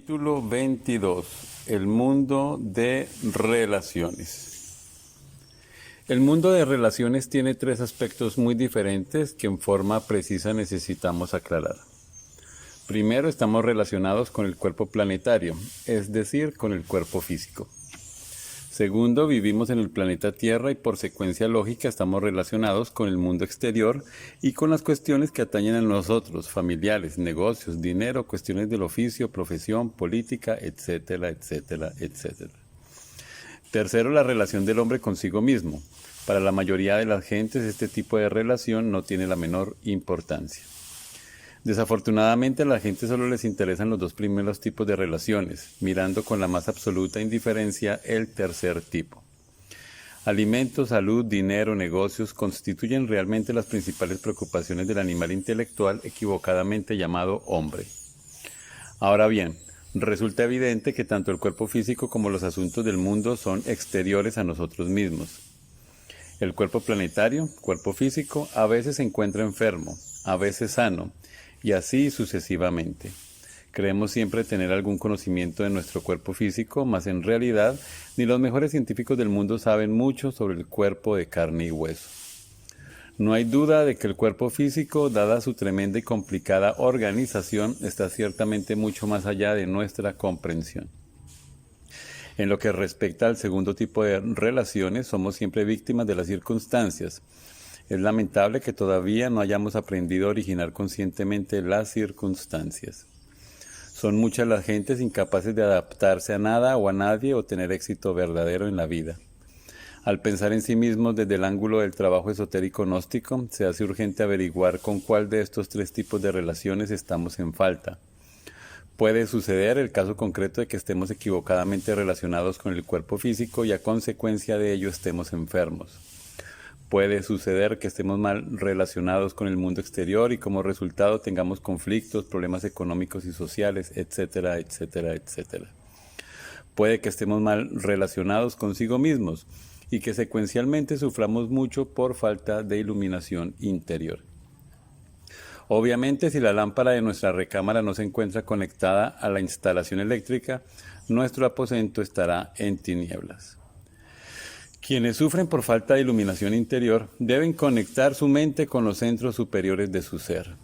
Capítulo 22. El mundo de relaciones. El mundo de relaciones tiene tres aspectos muy diferentes que en forma precisa necesitamos aclarar. Primero, estamos relacionados con el cuerpo planetario, es decir, con el cuerpo físico. Segundo, vivimos en el planeta Tierra y por secuencia lógica estamos relacionados con el mundo exterior y con las cuestiones que atañen a nosotros, familiares, negocios, dinero, cuestiones del oficio, profesión, política, etcétera, etcétera, etcétera. Tercero, la relación del hombre consigo mismo. Para la mayoría de las gentes este tipo de relación no tiene la menor importancia. Desafortunadamente a la gente solo les interesan los dos primeros tipos de relaciones, mirando con la más absoluta indiferencia el tercer tipo. Alimentos, salud, dinero, negocios constituyen realmente las principales preocupaciones del animal intelectual equivocadamente llamado hombre. Ahora bien, resulta evidente que tanto el cuerpo físico como los asuntos del mundo son exteriores a nosotros mismos. El cuerpo planetario, cuerpo físico, a veces se encuentra enfermo, a veces sano, y así sucesivamente. Creemos siempre tener algún conocimiento de nuestro cuerpo físico, mas en realidad ni los mejores científicos del mundo saben mucho sobre el cuerpo de carne y hueso. No hay duda de que el cuerpo físico, dada su tremenda y complicada organización, está ciertamente mucho más allá de nuestra comprensión. En lo que respecta al segundo tipo de relaciones, somos siempre víctimas de las circunstancias. Es lamentable que todavía no hayamos aprendido a originar conscientemente las circunstancias. Son muchas las gentes incapaces de adaptarse a nada o a nadie o tener éxito verdadero en la vida. Al pensar en sí mismos desde el ángulo del trabajo esotérico gnóstico, se hace urgente averiguar con cuál de estos tres tipos de relaciones estamos en falta. Puede suceder el caso concreto de que estemos equivocadamente relacionados con el cuerpo físico y a consecuencia de ello estemos enfermos. Puede suceder que estemos mal relacionados con el mundo exterior y como resultado tengamos conflictos, problemas económicos y sociales, etcétera, etcétera, etcétera. Puede que estemos mal relacionados consigo mismos y que secuencialmente suframos mucho por falta de iluminación interior. Obviamente, si la lámpara de nuestra recámara no se encuentra conectada a la instalación eléctrica, nuestro aposento estará en tinieblas. Quienes sufren por falta de iluminación interior deben conectar su mente con los centros superiores de su ser.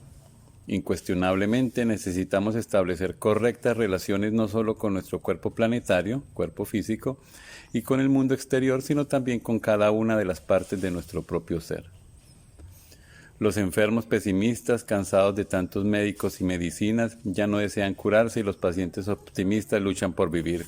Incuestionablemente necesitamos establecer correctas relaciones no solo con nuestro cuerpo planetario, cuerpo físico, y con el mundo exterior, sino también con cada una de las partes de nuestro propio ser. Los enfermos pesimistas, cansados de tantos médicos y medicinas, ya no desean curarse y los pacientes optimistas luchan por vivir.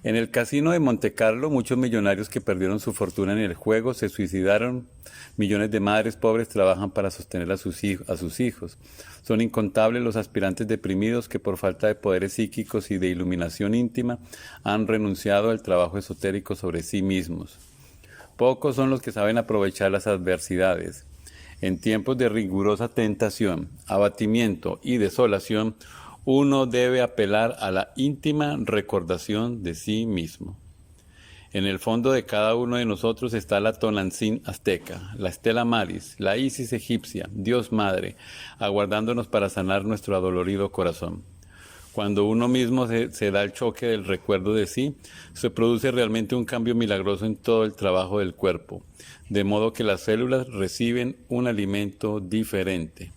En el casino de Montecarlo, muchos millonarios que perdieron su fortuna en el juego se suicidaron. Millones de madres pobres trabajan para sostener a sus hijos. Son incontables los aspirantes deprimidos que por falta de poderes psíquicos y de iluminación íntima han renunciado al trabajo esotérico sobre sí mismos. Pocos son los que saben aprovechar las adversidades. En tiempos de rigurosa tentación, abatimiento y desolación, uno debe apelar a la íntima recordación de sí mismo. En el fondo de cada uno de nosotros está la Tonantzin azteca, la Estela Maris, la Isis egipcia, Dios Madre, aguardándonos para sanar nuestro adolorido corazón. Cuando uno mismo se da el choque del recuerdo de sí, se produce realmente un cambio milagroso en todo el trabajo del cuerpo, de modo que las células reciben un alimento diferente.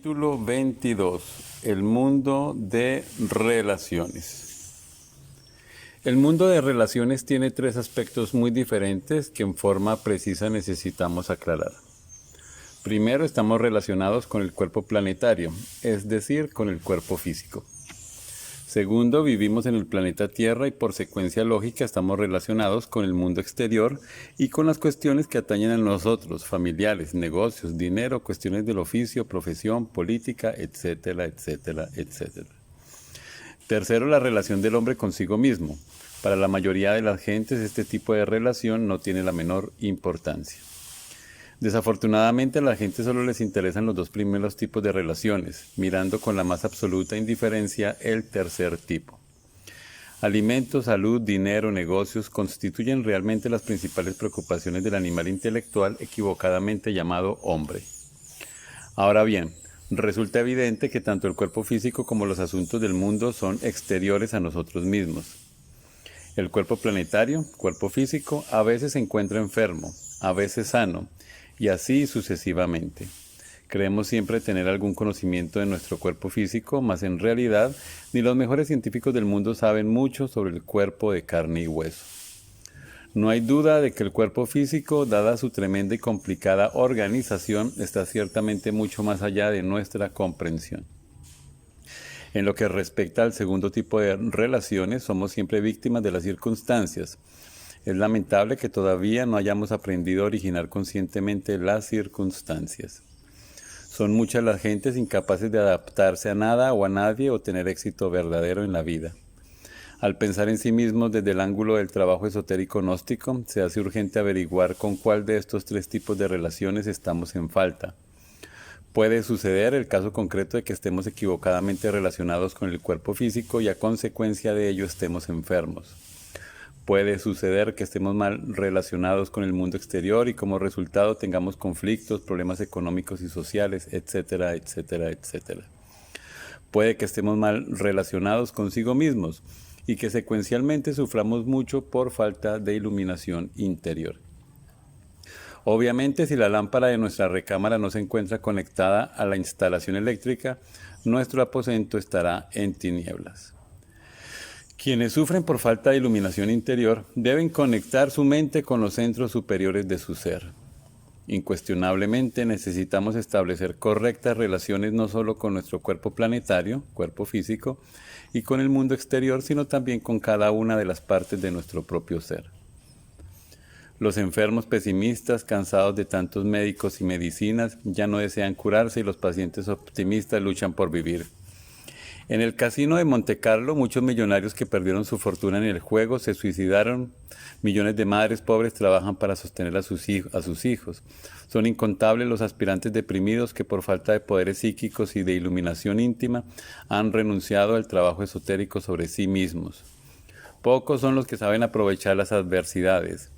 Capítulo 22. El mundo de relaciones. El mundo de relaciones tiene tres aspectos muy diferentes que en forma precisa necesitamos aclarar. Primero, estamos relacionados con el cuerpo planetario, es decir, con el cuerpo físico. Segundo, vivimos en el planeta Tierra y por secuencia lógica estamos relacionados con el mundo exterior y con las cuestiones que atañen a nosotros, familiares, negocios, dinero, cuestiones del oficio, profesión, política, etcétera, etcétera, etcétera. Tercero, la relación del hombre consigo mismo. Para la mayoría de las gentes este tipo de relación no tiene la menor importancia. Desafortunadamente a la gente solo les interesan los dos primeros tipos de relaciones, mirando con la más absoluta indiferencia el tercer tipo. Alimentos, salud, dinero, negocios constituyen realmente las principales preocupaciones del animal intelectual equivocadamente llamado hombre. Ahora bien, resulta evidente que tanto el cuerpo físico como los asuntos del mundo son exteriores a nosotros mismos. El cuerpo planetario, cuerpo físico, a veces se encuentra enfermo, a veces sano, y así sucesivamente. Creemos siempre tener algún conocimiento de nuestro cuerpo físico, mas en realidad ni los mejores científicos del mundo saben mucho sobre el cuerpo de carne y hueso. No hay duda de que el cuerpo físico, dada su tremenda y complicada organización, está ciertamente mucho más allá de nuestra comprensión. En lo que respecta al segundo tipo de relaciones, somos siempre víctimas de las circunstancias. Es lamentable que todavía no hayamos aprendido a originar conscientemente las circunstancias. Son muchas las gentes incapaces de adaptarse a nada o a nadie o tener éxito verdadero en la vida. Al pensar en sí mismos desde el ángulo del trabajo esotérico gnóstico, se hace urgente averiguar con cuál de estos tres tipos de relaciones estamos en falta. Puede suceder el caso concreto de que estemos equivocadamente relacionados con el cuerpo físico y a consecuencia de ello estemos enfermos. Puede suceder que estemos mal relacionados con el mundo exterior y como resultado tengamos conflictos, problemas económicos y sociales, etcétera, etcétera, etcétera. Puede que estemos mal relacionados consigo mismos y que secuencialmente suframos mucho por falta de iluminación interior. Obviamente, si la lámpara de nuestra recámara no se encuentra conectada a la instalación eléctrica, nuestro aposento estará en tinieblas. Quienes sufren por falta de iluminación interior deben conectar su mente con los centros superiores de su ser. Incuestionablemente necesitamos establecer correctas relaciones no solo con nuestro cuerpo planetario, cuerpo físico, y con el mundo exterior, sino también con cada una de las partes de nuestro propio ser. Los enfermos pesimistas, cansados de tantos médicos y medicinas, ya no desean curarse y los pacientes optimistas luchan por vivir. En el casino de Montecarlo, muchos millonarios que perdieron su fortuna en el juego se suicidaron. Millones de madres pobres trabajan para sostener a sus hijos. Son incontables los aspirantes deprimidos que por falta de poderes psíquicos y de iluminación íntima han renunciado al trabajo esotérico sobre sí mismos. Pocos son los que saben aprovechar las adversidades.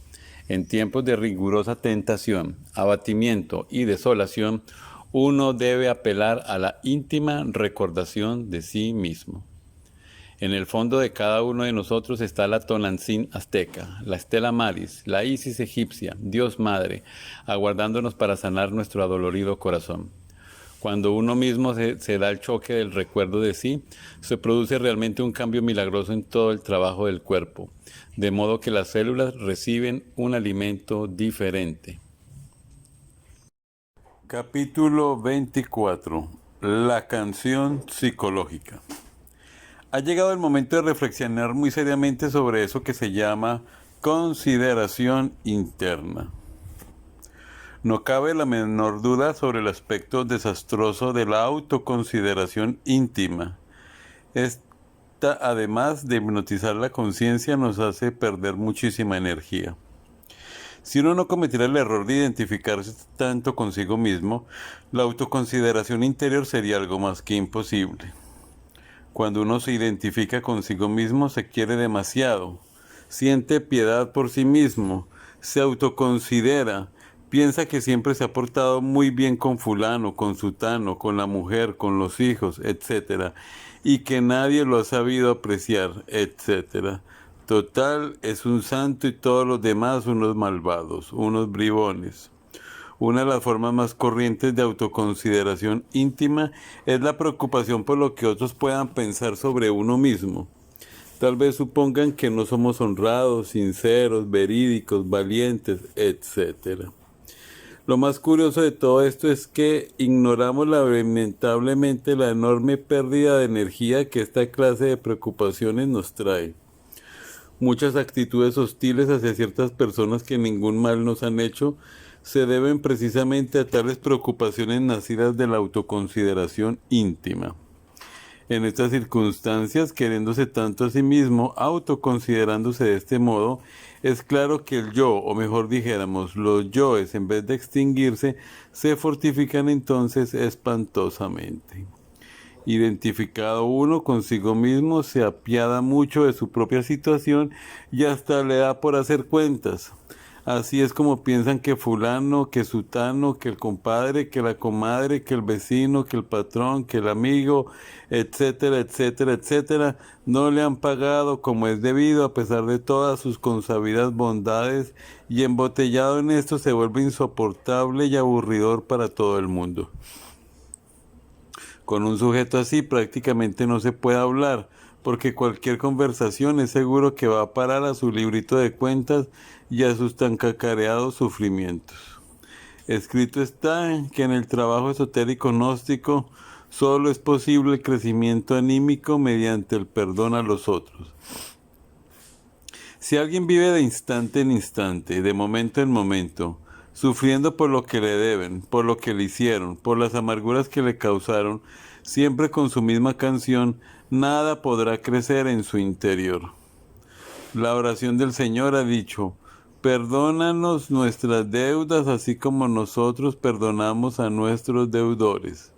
En tiempos de rigurosa tentación, abatimiento y desolación, uno debe apelar a la íntima recordación de sí mismo. En el fondo de cada uno de nosotros está la Tonantzin azteca, la Stella Maris, la Isis egipcia, Dios Madre, aguardándonos para sanar nuestro adolorido corazón. Cuando uno mismo se da el choque del recuerdo de sí, se produce realmente un cambio milagroso en todo el trabajo del cuerpo, de modo que las células reciben un alimento diferente. Capítulo 24. La canción psicológica. Ha llegado el momento de reflexionar muy seriamente sobre eso que se llama consideración interna. No cabe la menor duda sobre el aspecto desastroso de la autoconsideración íntima. Esta, además de hipnotizar la conciencia, nos hace perder muchísima energía. Si uno no cometiera el error de identificarse tanto consigo mismo, la autoconsideración interior sería algo más que imposible. Cuando uno se identifica consigo mismo, se quiere demasiado, siente piedad por sí mismo, se autoconsidera, piensa que siempre se ha portado muy bien con fulano, con sutano, con la mujer, con los hijos, etc., y que nadie lo ha sabido apreciar, etc. Total, es un santo y todos los demás unos malvados, unos bribones. Una de las formas más corrientes de autoconsideración íntima es la preocupación por lo que otros puedan pensar sobre uno mismo. Tal vez supongan que no somos honrados, sinceros, verídicos, valientes, etc. Lo más curioso de todo esto es que ignoramos lamentablemente la enorme pérdida de energía que esta clase de preocupaciones nos trae. Muchas actitudes hostiles hacia ciertas personas que ningún mal nos han hecho se deben precisamente a tales preocupaciones nacidas de la autoconsideración íntima. En estas circunstancias, queriéndose tanto a sí mismo, autoconsiderándose de este modo, es claro que el yo, o mejor dijéramos, los yoes, en vez de extinguirse, se fortifican entonces espantosamente. Identificado uno consigo mismo, se apiada mucho de su propia situación y hasta le da por hacer cuentas. Así es como piensan que fulano, que sutano, que el compadre, que la comadre, que el vecino, que el patrón, que el amigo, etcétera, etcétera, etcétera, no le han pagado como es debido a pesar de todas sus consabidas bondades, y embotellado en esto se vuelve insoportable y aburridor para todo el mundo. Con un sujeto así prácticamente no se puede hablar, porque cualquier conversación es seguro que va a parar a su librito de cuentas y a sus tan cacareados sufrimientos. Escrito está que en el trabajo esotérico gnóstico solo es posible el crecimiento anímico mediante el perdón a los otros. Si alguien vive de instante en instante, de momento en momento, sufriendo por lo que le deben, por lo que le hicieron, por las amarguras que le causaron, siempre con su misma canción, nada podrá crecer en su interior. La oración del Señor ha dicho: perdónanos nuestras deudas, así como nosotros perdonamos a nuestros deudores.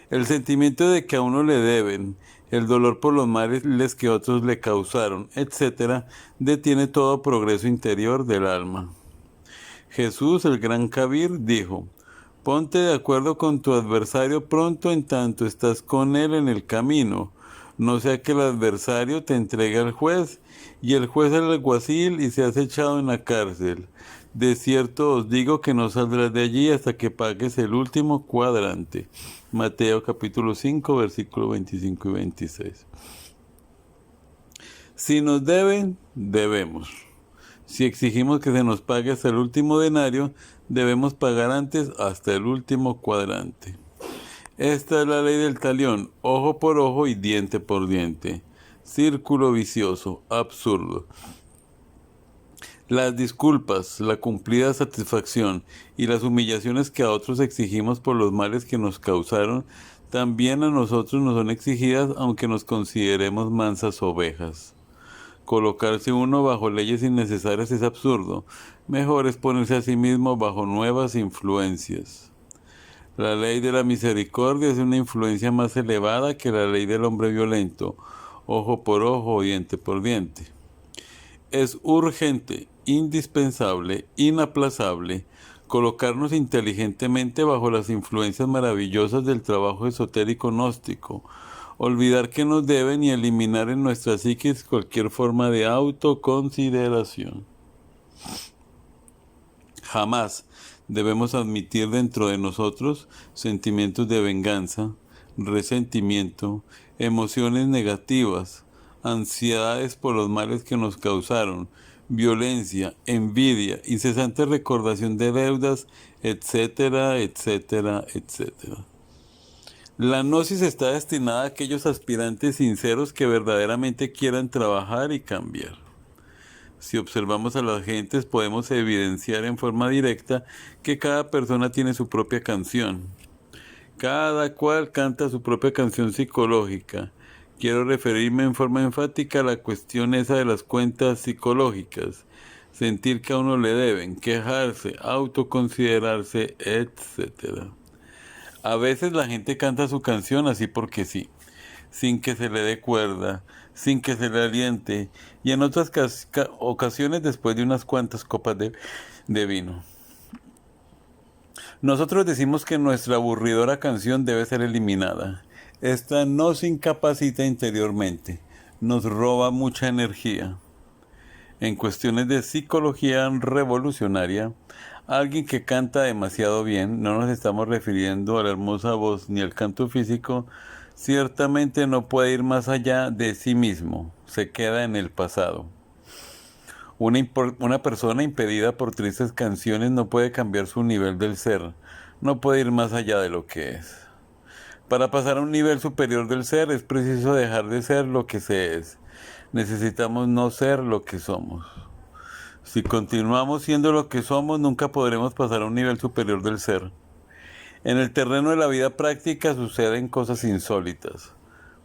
El sentimiento de que a uno le deben, el dolor por los males que otros le causaron, etc., detiene todo progreso interior del alma. Jesús, el gran Kabir, dijo: ponte de acuerdo con tu adversario pronto en tanto estás con él en el camino, no sea que el adversario te entregue al juez, y el juez al alguacil, y seas echado en la cárcel. De cierto os digo que no saldrás de allí hasta que pagues el último cuadrante. Mateo capítulo 5, versículos 25 y 26. Si nos deben, debemos. Si exigimos que se nos pague hasta el último denario, debemos pagar antes hasta el último cuadrante. Esta es la ley del talión: ojo por ojo y diente por diente. Círculo vicioso, absurdo. Las disculpas, la cumplida satisfacción y las humillaciones que a otros exigimos por los males que nos causaron, también a nosotros nos son exigidas, aunque nos consideremos mansas ovejas. Colocarse uno bajo leyes innecesarias es absurdo. Mejor es ponerse a sí mismo bajo nuevas influencias. La ley de la misericordia es una influencia más elevada que la ley del hombre violento: ojo por ojo, diente por diente. Es urgente, indispensable, inaplazable colocarnos inteligentemente bajo las influencias maravillosas del trabajo esotérico gnóstico, olvidar que nos deben y eliminar en nuestra psiquis cualquier forma de autoconsideración. Jamás debemos admitir dentro de nosotros sentimientos de venganza, resentimiento, emociones negativas, ansiedades por los males que nos causaron, violencia, envidia, incesante recordación de deudas, etcétera, etcétera, etcétera. La gnosis está destinada a aquellos aspirantes sinceros que verdaderamente quieran trabajar y cambiar. Si observamos a las gentes, podemos evidenciar en forma directa que cada persona tiene su propia canción. Cada cual canta su propia canción psicológica. Quiero referirme en forma enfática a la cuestión esa de las cuentas psicológicas. Sentir que a uno le deben, quejarse, autoconsiderarse, etc. A veces la gente canta su canción así porque sí, sin que se le dé cuerda, sin que se le aliente, y en otras ocasiones después de unas cuantas copas de vino. Nosotros decimos que nuestra aburridora canción debe ser eliminada. Esta nos incapacita interiormente, nos roba mucha energía. En cuestiones de psicología revolucionaria, alguien que canta demasiado bien, no nos estamos refiriendo a la hermosa voz ni al canto físico, ciertamente no puede ir más allá de sí mismo, se queda en el pasado. Una persona impedida por tristes canciones no puede cambiar su nivel del ser, no puede ir más allá de lo que es. Para pasar a un nivel superior del ser es preciso dejar de ser lo que se es. Necesitamos no ser lo que somos. Si continuamos siendo lo que somos, nunca podremos pasar a un nivel superior del ser. En el terreno de la vida práctica suceden cosas insólitas.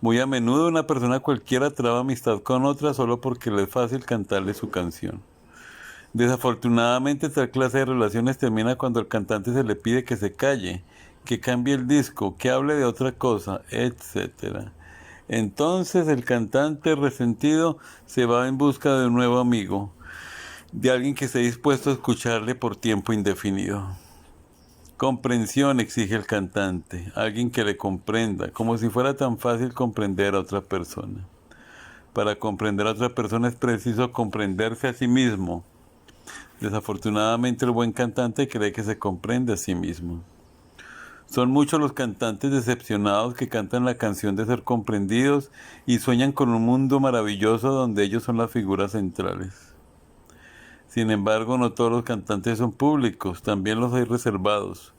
Muy a menudo una persona cualquiera traba amistad con otra solo porque le es fácil cantarle su canción. Desafortunadamente, tal clase de relaciones termina cuando el cantante se le pide que se calle, que cambie el disco, que hable de otra cosa, etc. Entonces el cantante resentido se va en busca de un nuevo amigo, de alguien que esté dispuesto a escucharle por tiempo indefinido. Comprensión exige el cantante, alguien que le comprenda, como si fuera tan fácil comprender a otra persona. Para comprender a otra persona es preciso comprenderse a sí mismo. Desafortunadamente el buen cantante cree que se comprende a sí mismo. Son muchos los cantantes decepcionados que cantan la canción de ser comprendidos y sueñan con un mundo maravilloso donde ellos son las figuras centrales. Sin embargo, no todos los cantantes son públicos, también los hay reservados.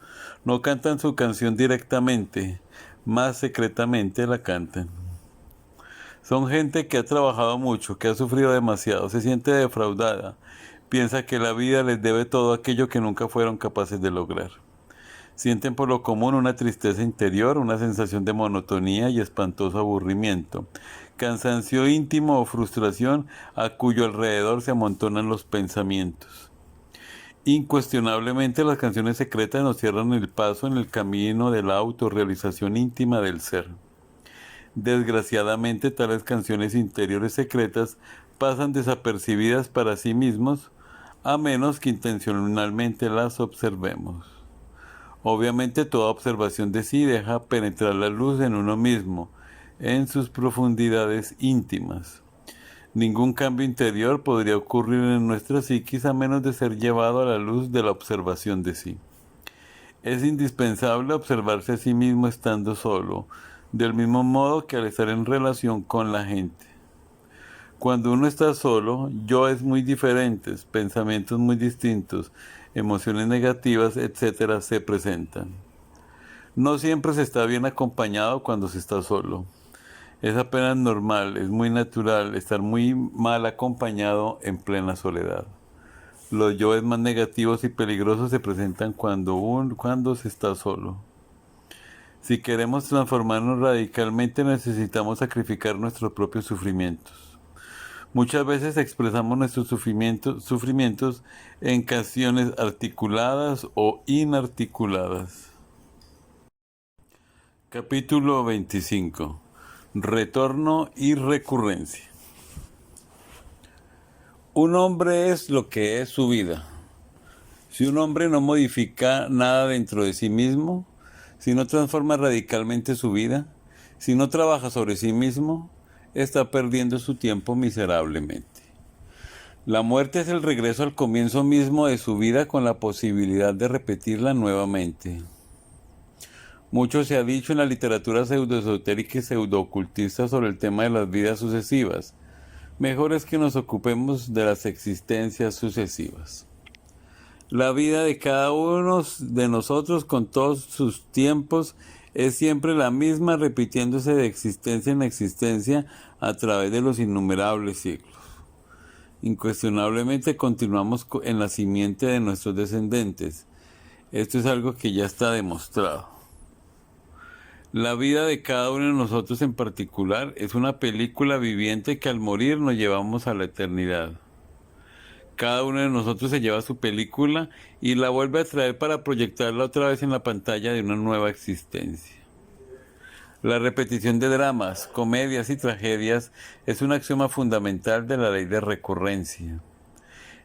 No cantan su canción directamente, más secretamente la cantan. Son gente que ha trabajado mucho, que ha sufrido demasiado, se siente defraudada, piensa que la vida les debe todo aquello que nunca fueron capaces de lograr. Sienten por lo común una tristeza interior, una sensación de monotonía y espantoso aburrimiento, cansancio íntimo o frustración a cuyo alrededor se amontonan los pensamientos. Incuestionablemente las canciones secretas nos cierran el paso en el camino de la autorrealización íntima del ser. Desgraciadamente tales canciones interiores secretas pasan desapercibidas para sí mismos, a menos que intencionalmente las observemos. Obviamente toda observación de sí deja penetrar la luz en uno mismo, en sus profundidades íntimas. Ningún cambio interior podría ocurrir en nuestra psiquis a menos de ser llevado a la luz de la observación de sí. Es indispensable observarse a sí mismo estando solo, del mismo modo que al estar en relación con la gente. Cuando uno está solo, yoes muy diferentes, pensamientos muy distintos, emociones negativas, etc. se presentan. No siempre se está bien acompañado cuando se está solo. Es apenas normal, es muy natural estar muy mal acompañado en plena soledad. Los yoes más negativos y peligrosos se presentan cuando se está solo. Si queremos transformarnos radicalmente, necesitamos sacrificar nuestros propios sufrimientos. Muchas veces expresamos nuestros sufrimientos en canciones articuladas o inarticuladas. Capítulo 25. Retorno y recurrencia. Un hombre es lo que es su vida. Si un hombre no modifica nada dentro de sí mismo, si no transforma radicalmente su vida, si no trabaja sobre sí mismo, está perdiendo su tiempo miserablemente. La muerte es el regreso al comienzo mismo de su vida con la posibilidad de repetirla nuevamente. Mucho se ha dicho en la literatura pseudoesotérica y pseudoocultista sobre el tema de las vidas sucesivas. Mejor es que nos ocupemos de las existencias sucesivas. La vida de cada uno de nosotros con todos sus tiempos es siempre la misma, repitiéndose de existencia en existencia a través de los innumerables siglos. Incuestionablemente continuamos en la simiente de nuestros descendientes. Esto es algo que ya está demostrado. La vida de cada uno de nosotros en particular es una película viviente que al morir nos llevamos a la eternidad. Cada uno de nosotros se lleva su película y la vuelve a traer para proyectarla otra vez en la pantalla de una nueva existencia. La repetición de dramas, comedias y tragedias es un axioma fundamental de la ley de recurrencia.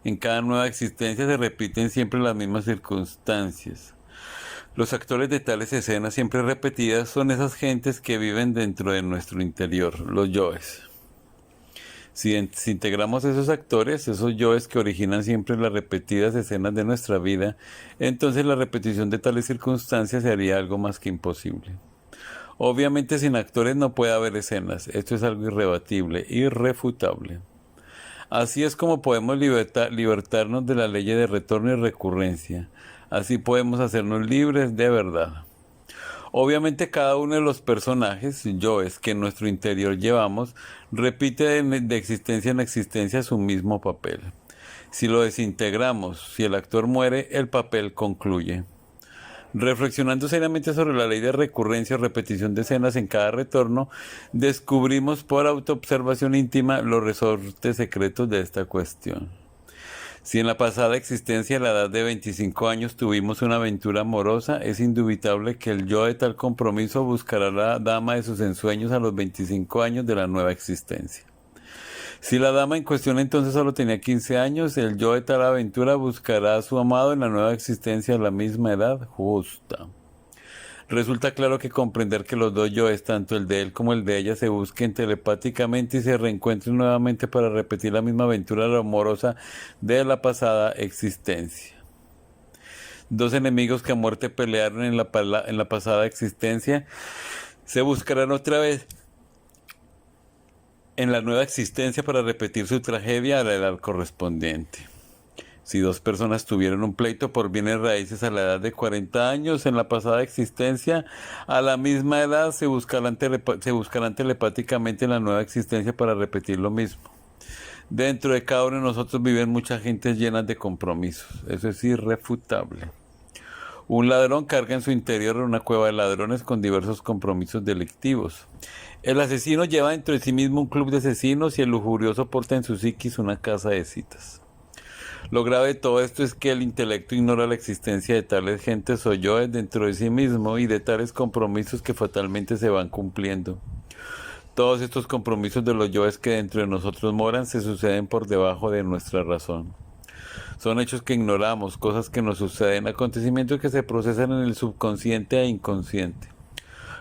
En cada nueva existencia se repiten siempre las mismas circunstancias. Los actores de tales escenas siempre repetidas son esas gentes que viven dentro de nuestro interior, los yoes. Si integramos esos actores, esos yoes que originan siempre las repetidas escenas de nuestra vida, entonces la repetición de tales circunstancias sería algo más que imposible. Obviamente sin actores no puede haber escenas, esto es algo irrebatible, irrefutable. Así es como podemos libertarnos de la ley de retorno y recurrencia, así podemos hacernos libres de verdad. Obviamente cada uno de los personajes, yoes, que en nuestro interior llevamos, repite de existencia en existencia su mismo papel. Si lo desintegramos, si el actor muere, el papel concluye. Reflexionando seriamente sobre la ley de recurrencia o repetición de escenas en cada retorno, descubrimos por autoobservación íntima los resortes secretos de esta cuestión. Si en la pasada existencia, a la edad de 25 años, tuvimos una aventura amorosa, es indubitable que el yo de tal compromiso buscará la dama de sus ensueños a los 25 años de la nueva existencia. Si la dama en cuestión entonces solo tenía 15 años, el yo de tal aventura buscará a su amado en la nueva existencia a la misma edad justa. Resulta claro que comprender que los dos yoes, tanto el de él como el de ella, se busquen telepáticamente y se reencuentren nuevamente para repetir la misma aventura amorosa de la pasada existencia. Dos enemigos que a muerte pelearon en la pasada existencia se buscarán otra vez en la nueva existencia para repetir su tragedia a la edad correspondiente. Si dos personas tuvieron un pleito por bienes raíces a la edad de 40 años en la pasada existencia, a la misma edad se buscarán telepáticamente en la nueva existencia para repetir lo mismo. Dentro de cada uno de nosotros viven muchas gentes llenas de compromisos. Eso es irrefutable. Un ladrón carga en su interior una cueva de ladrones con diversos compromisos delictivos. El asesino lleva dentro de sí mismo un club de asesinos y el lujurioso porta en su psiquis una casa de citas. Lo grave de todo esto es que el intelecto ignora la existencia de tales gentes o yoes dentro de sí mismo y de tales compromisos que fatalmente se van cumpliendo. Todos estos compromisos de los yoes que dentro de nosotros moran se suceden por debajo de nuestra razón. Son hechos que ignoramos, cosas que nos suceden, acontecimientos que se procesan en el subconsciente e inconsciente.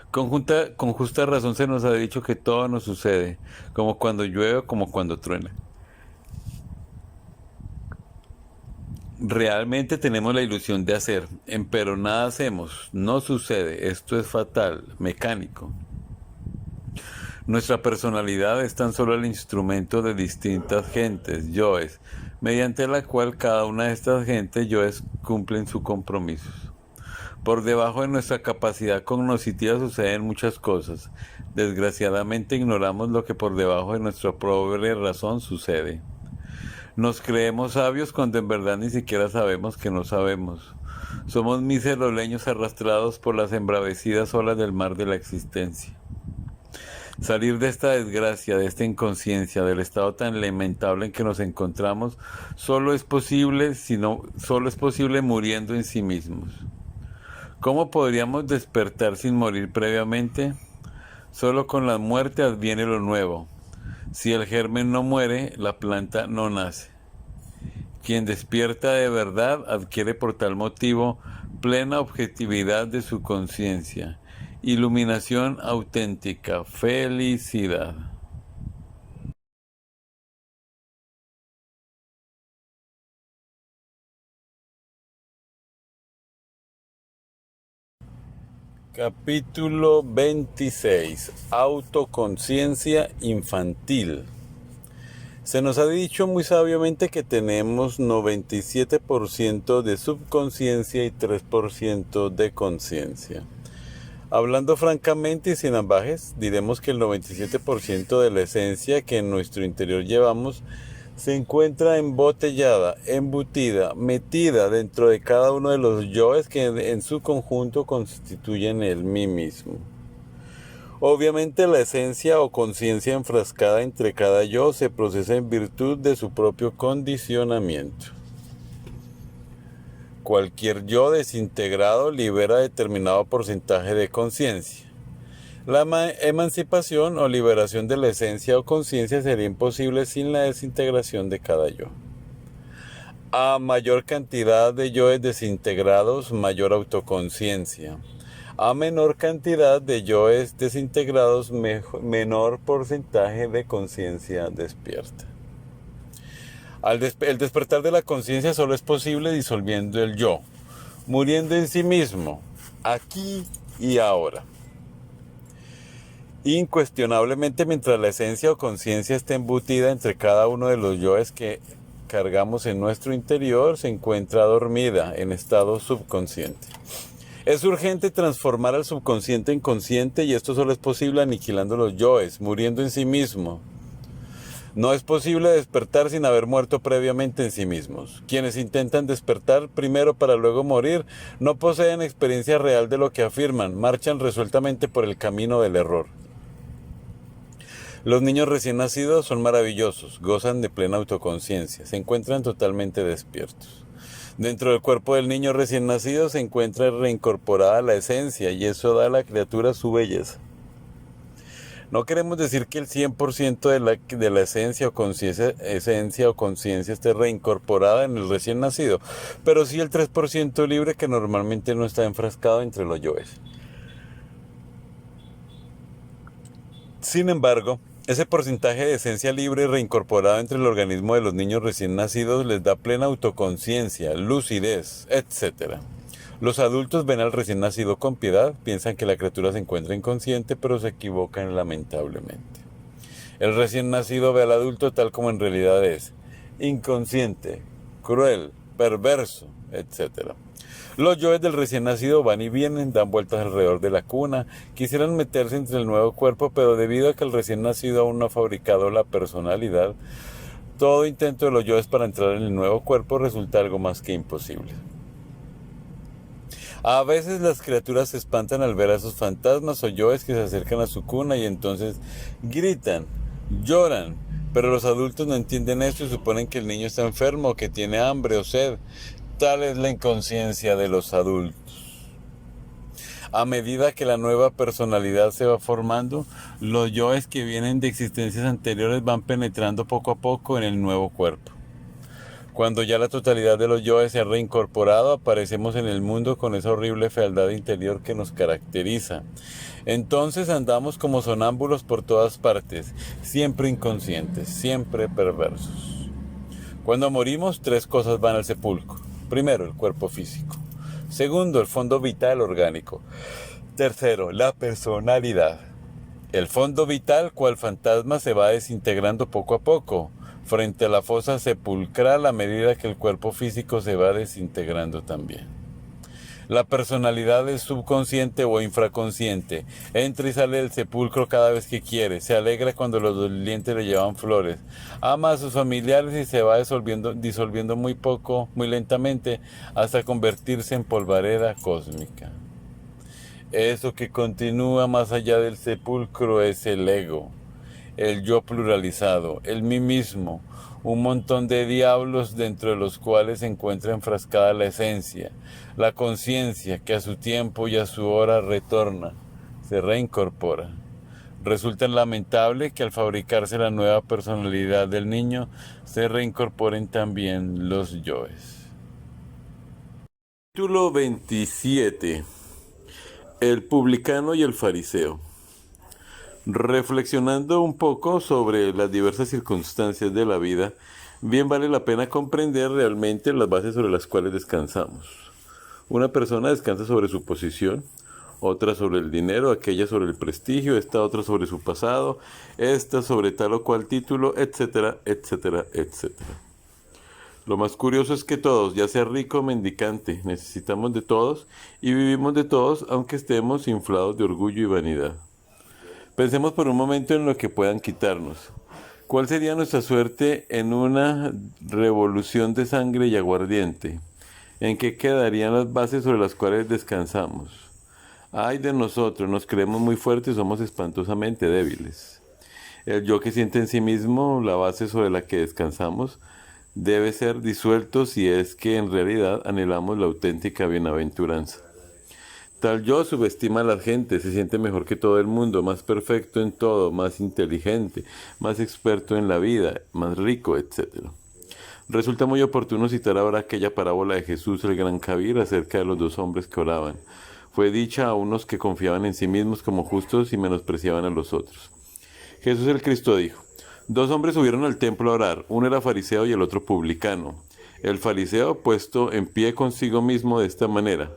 Con justa razón se nos ha dicho que todo nos sucede, como cuando llueve o como cuando truena. Realmente tenemos la ilusión de hacer, pero nada hacemos, no sucede, esto es fatal, mecánico. Nuestra personalidad es tan solo el instrumento de distintas gentes, yoes, mediante la cual cada una de estas gentes, yoes, cumplen sus compromisos. Por debajo de nuestra capacidad cognitiva suceden muchas cosas. Desgraciadamente ignoramos lo que por debajo de nuestra pobre razón sucede. Nos creemos sabios cuando en verdad ni siquiera sabemos que no sabemos. Somos míseros leños arrastrados por las embravecidas olas del mar de la existencia. Salir de esta desgracia, de esta inconsciencia, del estado tan lamentable en que nos encontramos, solo es posible muriendo en sí mismos. ¿Cómo podríamos despertar sin morir previamente? Solo con la muerte adviene lo nuevo. Si el germen no muere, la planta no nace. Quien despierta de verdad adquiere por tal motivo plena objetividad de su conciencia, iluminación auténtica, felicidad. Capítulo 26. Autoconciencia infantil. Se nos ha dicho muy sabiamente que tenemos 97% de subconsciencia y 3% de conciencia. Hablando francamente y sin ambajes, diremos que el 97% de la esencia que en nuestro interior llevamos se encuentra embotellada, embutida, metida dentro de cada uno de los yoes que en su conjunto constituyen el mí mismo. Obviamente la esencia o conciencia enfrascada entre cada yo se procesa en virtud de su propio condicionamiento. Cualquier yo desintegrado libera determinado porcentaje de conciencia. La emancipación o liberación de la esencia o conciencia sería imposible sin la desintegración de cada yo. A mayor cantidad de yoes desintegrados, mayor autoconciencia. A menor cantidad de yoes desintegrados, menor porcentaje de conciencia despierta. El despertar de la conciencia solo es posible disolviendo el yo, muriendo en sí mismo, aquí y ahora. Incuestionablemente, mientras la esencia o conciencia esté embutida entre cada uno de los yoes que cargamos en nuestro interior, se encuentra dormida en estado subconsciente. Es urgente transformar al subconsciente en consciente y esto solo es posible aniquilando los yoes, muriendo en sí mismo. No es posible despertar sin haber muerto previamente en sí mismos. Quienes intentan despertar primero para luego morir no poseen experiencia real de lo que afirman, marchan resueltamente por el camino del error. Los niños recién nacidos son maravillosos, gozan de plena autoconciencia, se encuentran totalmente despiertos. Dentro del cuerpo del niño recién nacido se encuentra reincorporada la esencia y eso da a la criatura su belleza. No queremos decir que el 100% de la esencia o conciencia esté reincorporada en el recién nacido, pero sí el 3% libre que normalmente no está enfrascado entre los yoes. Sin embargo, ese porcentaje de esencia libre reincorporado entre el organismo de los niños recién nacidos les da plena autoconciencia, lucidez, etc. Los adultos ven al recién nacido con piedad, piensan que la criatura se encuentra inconsciente, pero se equivocan lamentablemente. El recién nacido ve al adulto tal como en realidad es, inconsciente, cruel, perverso, etc. Los yoes del recién nacido van y vienen, dan vueltas alrededor de la cuna, quisieran meterse entre el nuevo cuerpo, pero debido a que el recién nacido aún no ha fabricado la personalidad, todo intento de los yoes para entrar en el nuevo cuerpo resulta algo más que imposible. A veces las criaturas se espantan al ver a esos fantasmas o yoes que se acercan a su cuna y entonces gritan, lloran, pero los adultos no entienden esto y suponen que el niño está enfermo o que tiene hambre o sed. Tal es la inconsciencia de los adultos. A medida que la nueva personalidad se va formando, los yoes que vienen de existencias anteriores van penetrando poco a poco en el nuevo cuerpo. Cuando ya la totalidad de los yoes se ha reincorporado, aparecemos en el mundo con esa horrible fealdad interior que nos caracteriza. Entonces andamos como sonámbulos por todas partes, siempre inconscientes, siempre perversos. Cuando morimos, 3 cosas van al sepulcro. Primero, el cuerpo físico. Segundo, el fondo vital orgánico. Tercero, la personalidad. El fondo vital, cual fantasma, se va desintegrando poco a poco, frente a la fosa sepulcral a medida que el cuerpo físico se va desintegrando también. La personalidad es subconsciente o infraconsciente. Entra y sale del sepulcro cada vez que quiere. Se alegra cuando los dolientes le llevan flores. Ama a sus familiares y se va disolviendo muy lentamente, hasta convertirse en polvareda cósmica. Eso que continúa más allá del sepulcro es el ego, el yo pluralizado, el mí mismo, un montón de diablos dentro de los cuales se encuentra enfrascada la esencia, la conciencia que a su tiempo y a su hora retorna, se reincorpora. Resulta lamentable que al fabricarse la nueva personalidad del niño, se reincorporen también los yoes. Capítulo 27. El publicano y el fariseo. Reflexionando un poco sobre las diversas circunstancias de la vida, bien vale la pena comprender realmente las bases sobre las cuales descansamos. Una persona descansa sobre su posición, otra sobre el dinero, aquella sobre el prestigio, esta otra sobre su pasado, esta sobre tal o cual título, etcétera, etcétera, etcétera. Lo más curioso es que todos, ya sea rico o mendicante, necesitamos de todos y vivimos de todos aunque estemos inflados de orgullo y vanidad. Pensemos por un momento en lo que puedan quitarnos. ¿Cuál sería nuestra suerte en una revolución de sangre y aguardiente? ¿En qué quedarían las bases sobre las cuales descansamos? Ay de nosotros, nos creemos muy fuertes y somos espantosamente débiles. El yo que siente en sí mismo, la base sobre la que descansamos, debe ser disuelto si es que en realidad anhelamos la auténtica bienaventuranza. Tal yo subestima a la gente, se siente mejor que todo el mundo, más perfecto en todo, más inteligente, más experto en la vida, más rico, etc. Resulta muy oportuno citar ahora aquella parábola de Jesús el Gran Kabir acerca de los 2 hombres que oraban. Fue dicha a unos que confiaban en sí mismos como justos y menospreciaban a los otros. Jesús el Cristo dijo: 2 hombres subieron al templo a orar, uno era fariseo y el otro publicano. El fariseo, puesto en pie consigo mismo de esta manera: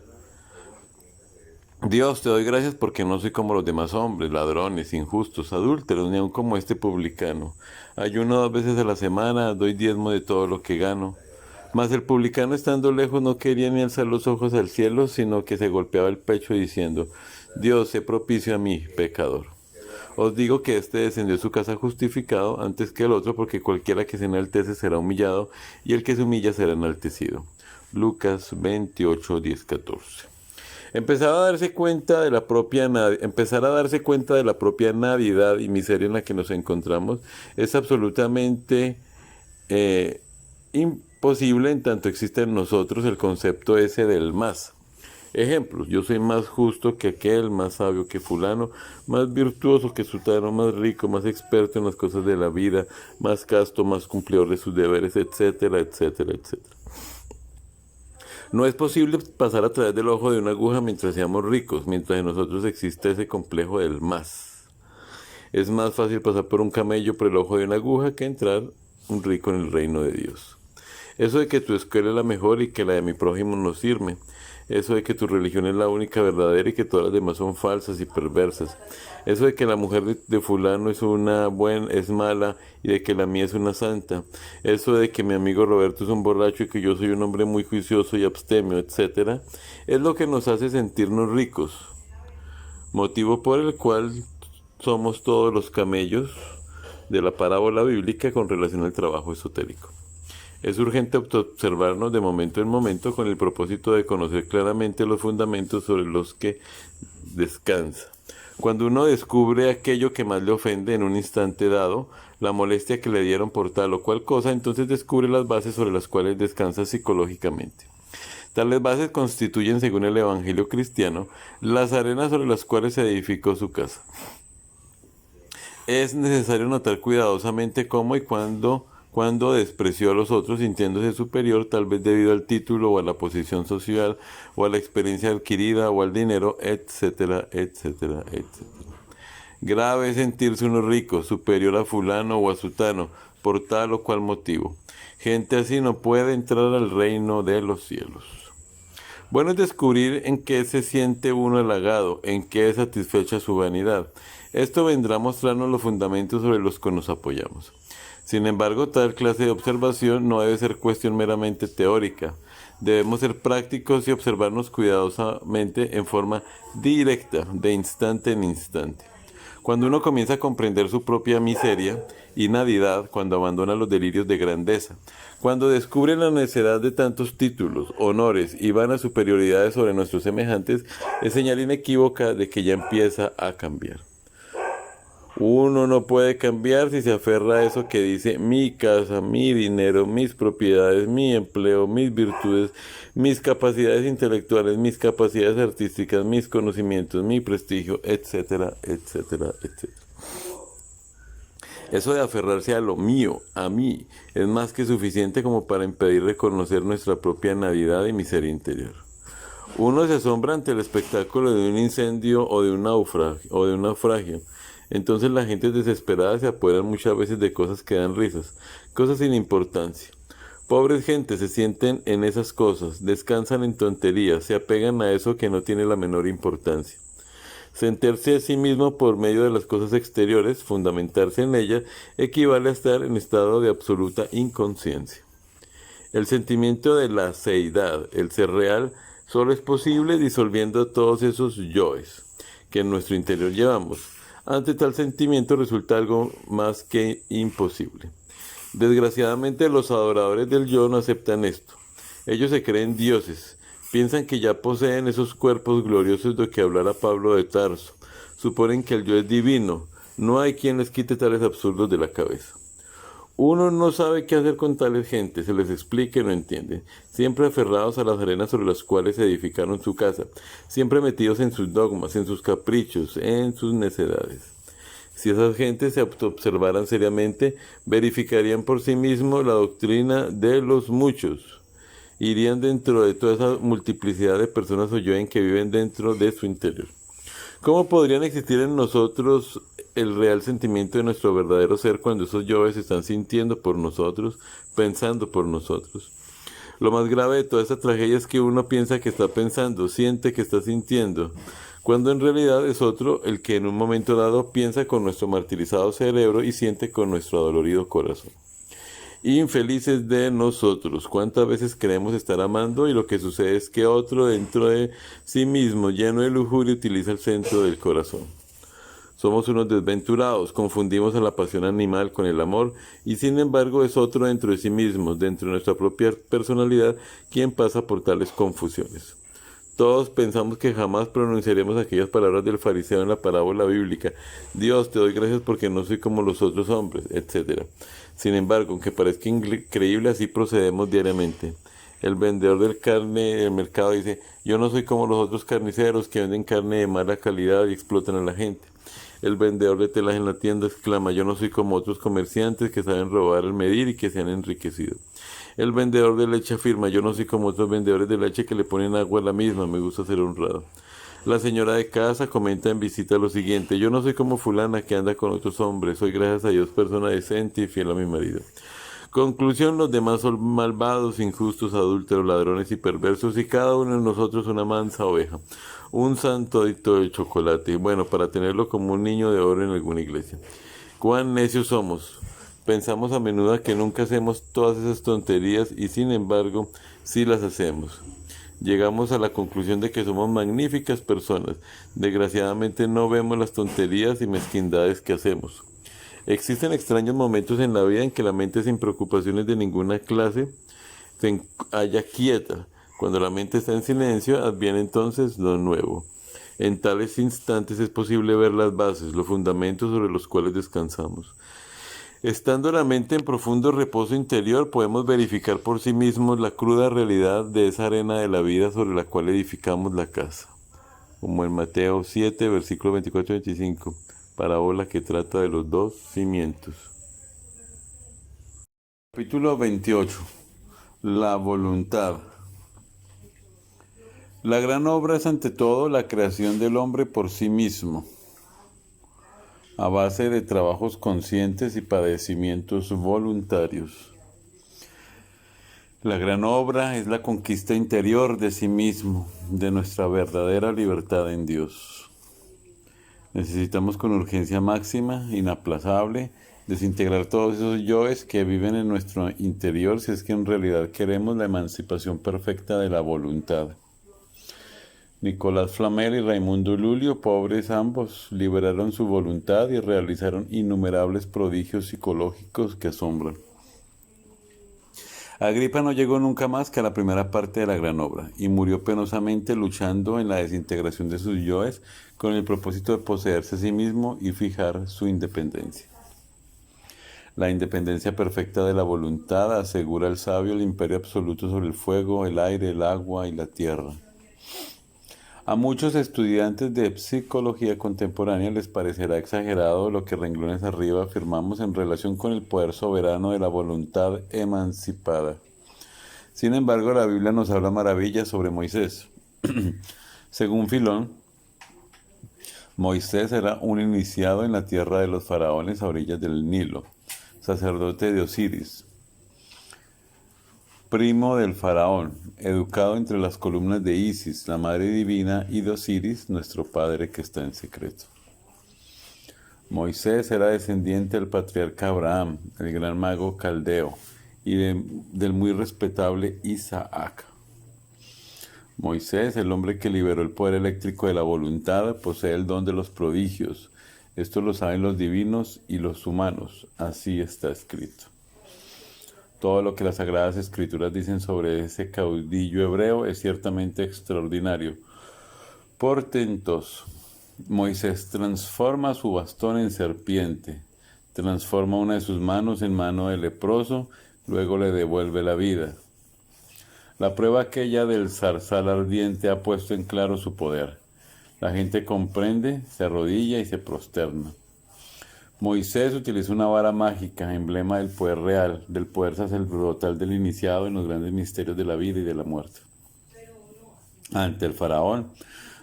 Dios, te doy gracias porque no soy como los demás hombres, ladrones, injustos, adúlteros, ni aun como este publicano. Ayuno 2 veces a la semana, doy diezmo de todo lo que gano. Mas el publicano, estando lejos, no quería ni alzar los ojos al cielo, sino que se golpeaba el pecho diciendo: Dios, sé propicio a mí, pecador. Os digo que éste descendió a su casa justificado antes que el otro, porque cualquiera que se enaltece será humillado, y el que se humilla será enaltecido. Lucas 28, 10, 14. Empezar a darse cuenta de la propia navidad y miseria en la que nos encontramos es absolutamente imposible en tanto existe en nosotros el concepto ese del más. Ejemplos: yo soy más justo que aquel, más sabio que fulano, más virtuoso que sutano, más rico, más experto en las cosas de la vida, más casto, más cumplidor de sus deberes, etcétera, etcétera, etcétera. No es posible pasar a través del ojo de una aguja mientras seamos ricos, mientras en nosotros existe ese complejo del más. Es más fácil pasar por un camello por el ojo de una aguja que entrar un rico en el reino de Dios. Eso de que tu escuela es la mejor y que la de mi prójimo no sirve. Eso de que tu religión es la única verdadera y que todas las demás son falsas y perversas. Eso de que la mujer de fulano es mala y de que la mía es una santa. Eso de que mi amigo Roberto es un borracho y que yo soy un hombre muy juicioso y abstemio, etc. Es lo que nos hace sentirnos ricos. Motivo por el cual somos todos los camellos de la parábola bíblica con relación al trabajo esotérico. Es urgente observarnos de momento en momento con el propósito de conocer claramente los fundamentos sobre los que descansa. Cuando uno descubre aquello que más le ofende en un instante dado, la molestia que le dieron por tal o cual cosa, entonces descubre las bases sobre las cuales descansa psicológicamente. Tales bases constituyen, según el Evangelio cristiano, las arenas sobre las cuales se edificó su casa. Es necesario notar cuidadosamente cómo y cuándo despreció a los otros sintiéndose superior, tal vez debido al título o a la posición social o a la experiencia adquirida o al dinero, etcétera, etcétera, etcétera. Grave es sentirse uno rico, superior a fulano o a sutano, por tal o cual motivo. Gente así no puede entrar al reino de los cielos. Bueno es descubrir en qué se siente uno halagado, en qué es satisfecha su vanidad. Esto vendrá a mostrarnos los fundamentos sobre los que nos apoyamos. Sin embargo, tal clase de observación no debe ser cuestión meramente teórica. Debemos ser prácticos y observarnos cuidadosamente en forma directa, de instante en instante. Cuando uno comienza a comprender su propia miseria y nadidad, cuando abandona los delirios de grandeza, cuando descubre la necedad de tantos títulos, honores y vanas superioridades sobre nuestros semejantes, es señal inequívoca de que ya empieza a cambiar. Uno no puede cambiar si se aferra a eso que dice mi casa, mi dinero, mis propiedades, mi empleo, mis virtudes, mis capacidades intelectuales, mis capacidades artísticas, mis conocimientos, mi prestigio, etcétera, etcétera, etcétera. Eso de aferrarse a lo mío, a mí, es más que suficiente como para impedir reconocer nuestra propia navidad y miseria interior. Uno se asombra ante el espectáculo de un incendio o de un naufragio. Entonces la gente desesperada se apodera muchas veces de cosas que dan risas, cosas sin importancia. Pobres gentes se sienten en esas cosas, descansan en tonterías, se apegan a eso que no tiene la menor importancia. Sentirse a sí mismo por medio de las cosas exteriores, fundamentarse en ellas, equivale a estar en estado de absoluta inconsciencia. El sentimiento de la seidad, el ser real, solo es posible disolviendo todos esos yoes que en nuestro interior llevamos. Ante tal sentimiento resulta algo más que imposible. Desgraciadamente los adoradores del yo no aceptan esto. Ellos se creen dioses, piensan que ya poseen esos cuerpos gloriosos de que hablara Pablo de Tarso, suponen que el yo es divino, no hay quien les quite tales absurdos de la cabeza. Uno no sabe qué hacer con tales gente, se les explica y no entienden, siempre aferrados a las arenas sobre las cuales edificaron su casa, siempre metidos en sus dogmas, en sus caprichos, en sus necedades. Si esas gentes se observaran seriamente, verificarían por sí mismos la doctrina de los muchos, irían dentro de toda esa multiplicidad de personas o yo en que viven dentro de su interior. ¿Cómo podrían existir en nosotros el real sentimiento de nuestro verdadero ser cuando esos yoes están sintiendo por nosotros, pensando por nosotros? Lo más grave de toda esta tragedia es que uno piensa que está pensando, siente que está sintiendo, cuando en realidad es otro el que en un momento dado piensa con nuestro martirizado cerebro y siente con nuestro adolorido corazón. Infelices de nosotros, cuántas veces creemos estar amando y lo que sucede es que otro dentro de sí mismo, lleno de lujuria, utiliza el centro del corazón. Somos unos desventurados, confundimos a la pasión animal con el amor y sin embargo es otro dentro de sí mismo, dentro de nuestra propia personalidad, quien pasa por tales confusiones. Todos pensamos que jamás pronunciaremos aquellas palabras del fariseo en la parábola bíblica. Dios, te doy gracias porque no soy como los otros hombres, etc. Sin embargo, aunque parezca increíble, así procedemos diariamente. El vendedor del carne del mercado dice, yo no soy como los otros carniceros que venden carne de mala calidad y explotan a la gente. El vendedor de telas en la tienda exclama, yo no soy como otros comerciantes que saben robar al medir y que se han enriquecido. El vendedor de leche afirma, yo no soy como otros vendedores de leche que le ponen agua a la misma, me gusta ser honrado. La señora de casa comenta en visita lo siguiente, yo no soy como fulana que anda con otros hombres, soy gracias a Dios persona decente y fiel a mi marido. Conclusión, los demás son malvados, injustos, adúlteros, ladrones y perversos y cada uno de nosotros una mansa oveja, un santo adicto de chocolate, bueno, para tenerlo como un niño de oro en alguna iglesia. ¿Cuán necios somos? Pensamos a menudo que nunca hacemos todas esas tonterías y sin embargo sí las hacemos. Llegamos a la conclusión de que somos magníficas personas. Desgraciadamente no vemos las tonterías y mezquindades que hacemos. Existen extraños momentos en la vida en que la mente sin preocupaciones de ninguna clase se halla quieta. Cuando la mente está en silencio, adviene entonces lo nuevo. En tales instantes es posible ver las bases, los fundamentos sobre los cuales descansamos. Estando la mente en profundo reposo interior, podemos verificar por sí mismos la cruda realidad de esa arena de la vida sobre la cual edificamos la casa. Como en Mateo 7, versículo 24-25, parábola que trata de los dos cimientos. Capítulo 28. La voluntad. La gran obra es ante todo la creación del hombre por sí mismo, a base de trabajos conscientes y padecimientos voluntarios. La gran obra es la conquista interior de sí mismo, de nuestra verdadera libertad en Dios. Necesitamos con urgencia máxima, inaplazable, desintegrar todos esos yoes que viven en nuestro interior si es que en realidad queremos la emancipación perfecta de la voluntad. Nicolás Flamel y Raimundo Lulio, pobres ambos, liberaron su voluntad y realizaron innumerables prodigios psicológicos que asombran. Agripa no llegó nunca más que a la primera parte de la gran obra y murió penosamente luchando en la desintegración de sus yoes con el propósito de poseerse a sí mismo y fijar su independencia. La independencia perfecta de la voluntad asegura al sabio el imperio absoluto sobre el fuego, el aire, el agua y la tierra. A muchos estudiantes de psicología contemporánea les parecerá exagerado lo que renglones arriba afirmamos en relación con el poder soberano de la voluntad emancipada. Sin embargo, la Biblia nos habla maravillas sobre Moisés. Según Filón, Moisés era un iniciado en la tierra de los faraones a orillas del Nilo, sacerdote de Osiris, primo del faraón, educado entre las columnas de Isis, la madre divina, y de Osiris, nuestro padre que está en secreto. Moisés era descendiente del patriarca Abraham, el gran mago caldeo, y del muy respetable Isaac. Moisés, el hombre que liberó el poder eléctrico de la voluntad, posee el don de los prodigios. Esto lo saben los divinos y los humanos. Así está escrito. Todo lo que las Sagradas Escrituras dicen sobre ese caudillo hebreo es ciertamente extraordinario, portentoso. Moisés transforma su bastón en serpiente, transforma una de sus manos en mano de leproso, luego le devuelve la vida. La prueba aquella del zarzal ardiente ha puesto en claro su poder. La gente comprende, se arrodilla y se prosterna. Moisés utilizó una vara mágica, emblema del poder real, del poder sacerdotal del iniciado en los grandes misterios de la vida y de la muerte. Ante el faraón,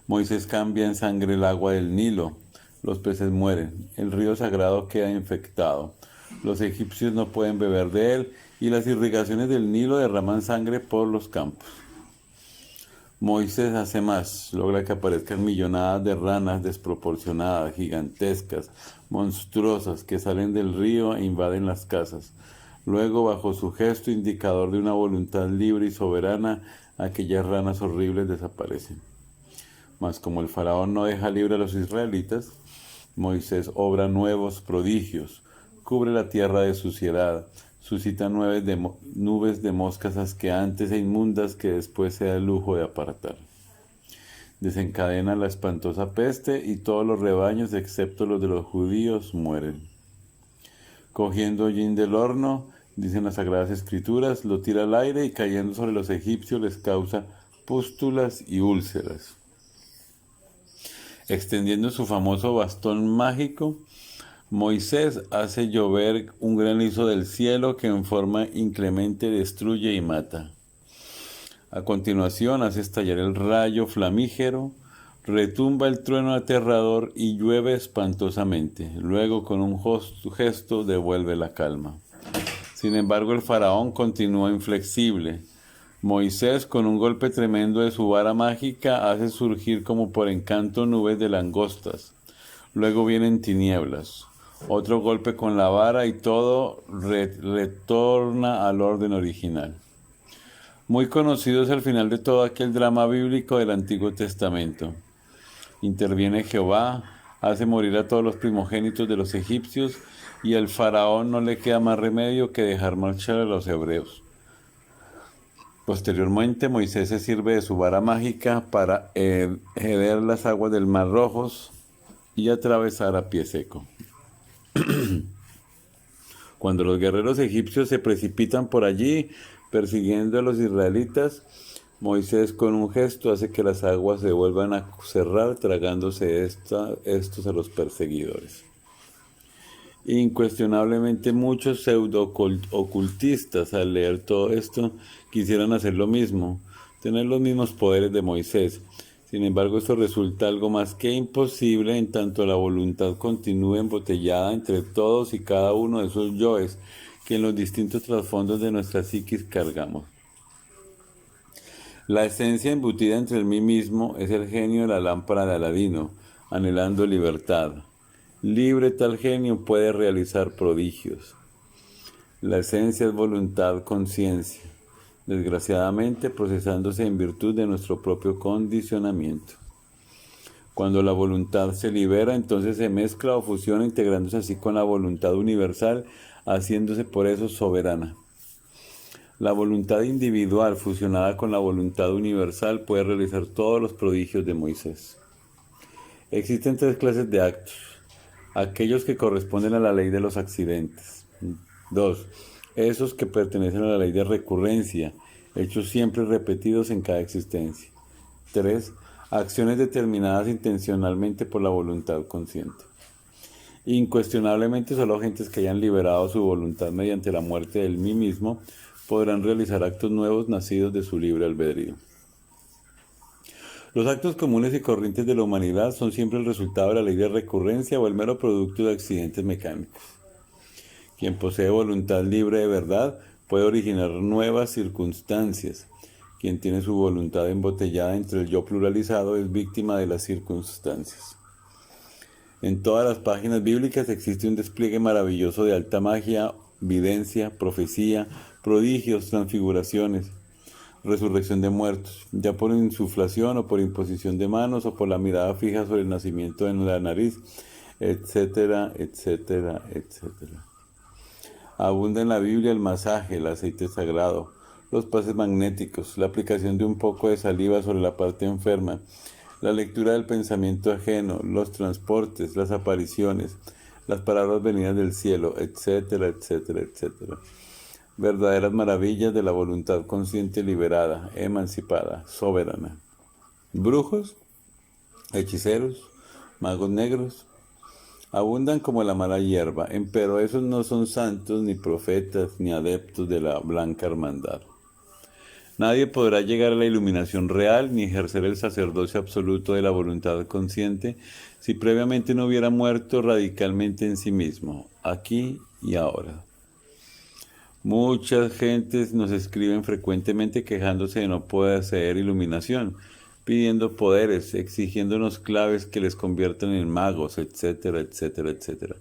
Moisés cambia en sangre el agua del Nilo. Los peces mueren, el río sagrado queda infectado. Los egipcios no pueden beber de él y las irrigaciones del Nilo derraman sangre por los campos. Moisés hace más, logra que aparezcan millonadas de ranas desproporcionadas, gigantescas, monstruosas, que salen del río e invaden las casas. Luego, bajo su gesto indicador de una voluntad libre y soberana, aquellas ranas horribles desaparecen. Mas como el faraón no deja libre a los israelitas, Moisés obra nuevos prodigios, cubre la tierra de suciedad, suscita nubes de moscas asqueantes e inmundas que después se da el lujo de apartar. Desencadena la espantosa peste y todos los rebaños, excepto los de los judíos, mueren. Cogiendo hollín del horno, dicen las Sagradas Escrituras, lo tira al aire y cayendo sobre los egipcios les causa pústulas y úlceras. Extendiendo su famoso bastón mágico, Moisés hace llover un granizo del cielo que en forma inclemente destruye y mata. A continuación hace estallar el rayo flamígero, retumba el trueno aterrador y llueve espantosamente. Luego con un gesto devuelve la calma. Sin embargo, el faraón continúa inflexible. Moisés, con un golpe tremendo de su vara mágica, hace surgir como por encanto nubes de langostas. Luego vienen tinieblas. Otro golpe con la vara y todo retorna al orden original. Muy conocido es el final de todo aquel drama bíblico del Antiguo Testamento. Interviene Jehová, hace morir a todos los primogénitos de los egipcios y al faraón no le queda más remedio que dejar marchar a los hebreos. Posteriormente, Moisés se sirve de su vara mágica para heder las aguas del Mar Rojo y atravesar a pie seco. Cuando los guerreros egipcios se precipitan por allí, persiguiendo a los israelitas, Moisés con un gesto hace que las aguas se vuelvan a cerrar, tragándose estos a los perseguidores. Incuestionablemente muchos pseudo-ocultistas al leer todo esto quisieran hacer lo mismo, tener los mismos poderes de Moisés. Sin embargo, esto resulta algo más que imposible en tanto la voluntad continúe embotellada entre todos y cada uno de esos yoes que en los distintos trasfondos de nuestra psiquis cargamos. La esencia embutida entre el mí mismo es el genio de la lámpara de Aladino, anhelando libertad. Libre tal genio puede realizar prodigios. La esencia es voluntad, conciencia, desgraciadamente procesándose en virtud de nuestro propio condicionamiento. Cuando la voluntad se libera, entonces se mezcla o fusiona, integrándose así con la voluntad universal, haciéndose por eso soberana. La voluntad individual fusionada con la voluntad universal puede realizar todos los prodigios de Moisés. Existen tres clases de actos. Aquellos que corresponden a la ley de los accidentes. 2. Esos que pertenecen a la ley de recurrencia, hechos siempre repetidos en cada existencia. 3. Acciones determinadas intencionalmente por la voluntad consciente. Incuestionablemente solo gentes que hayan liberado su voluntad mediante la muerte del mí mismo podrán realizar actos nuevos nacidos de su libre albedrío. Los actos comunes y corrientes de la humanidad son siempre el resultado de la ley de recurrencia o el mero producto de accidentes mecánicos. Quien posee voluntad libre de verdad puede originar nuevas circunstancias. Quien tiene su voluntad embotellada entre el yo pluralizado es víctima de las circunstancias. En todas las páginas bíblicas existe un despliegue maravilloso de alta magia, videncia, profecía, prodigios, transfiguraciones, resurrección de muertos, ya por insuflación o por imposición de manos o por la mirada fija sobre el nacimiento en la nariz, etcétera, etcétera, etcétera. Abunda en la Biblia el masaje, el aceite sagrado, los pases magnéticos, la aplicación de un poco de saliva sobre la parte enferma, la lectura del pensamiento ajeno, los transportes, las apariciones, las palabras venidas del cielo, etcétera, etcétera, etcétera. Verdaderas maravillas de la voluntad consciente liberada, emancipada, soberana. Brujos, hechiceros, magos negros, abundan como la mala hierba, empero esos no son santos, ni profetas, ni adeptos de la blanca hermandad. Nadie podrá llegar a la iluminación real, ni ejercer el sacerdocio absoluto de la voluntad consciente, si previamente no hubiera muerto radicalmente en sí mismo, aquí y ahora. Muchas gentes nos escriben frecuentemente quejándose de no poder acceder a iluminación, pidiendo poderes, exigiéndonos claves que les conviertan en magos, etcétera, etcétera, etcétera.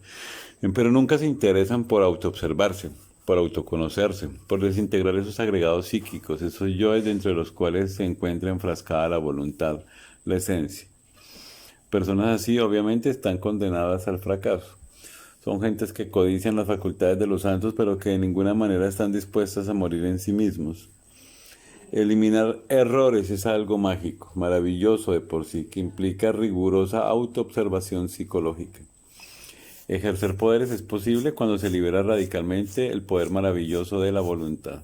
Pero nunca se interesan por autoobservarse, por autoconocerse, por desintegrar esos agregados psíquicos, esos yoes dentro de los cuales se encuentra enfrascada la voluntad, la esencia. Personas así obviamente están condenadas al fracaso. Son gentes que codician las facultades de los santos, pero que de ninguna manera están dispuestas a morir en sí mismos. Eliminar errores es algo mágico, maravilloso de por sí, que implica rigurosa autoobservación psicológica. Ejercer poderes es posible cuando se libera radicalmente el poder maravilloso de la voluntad.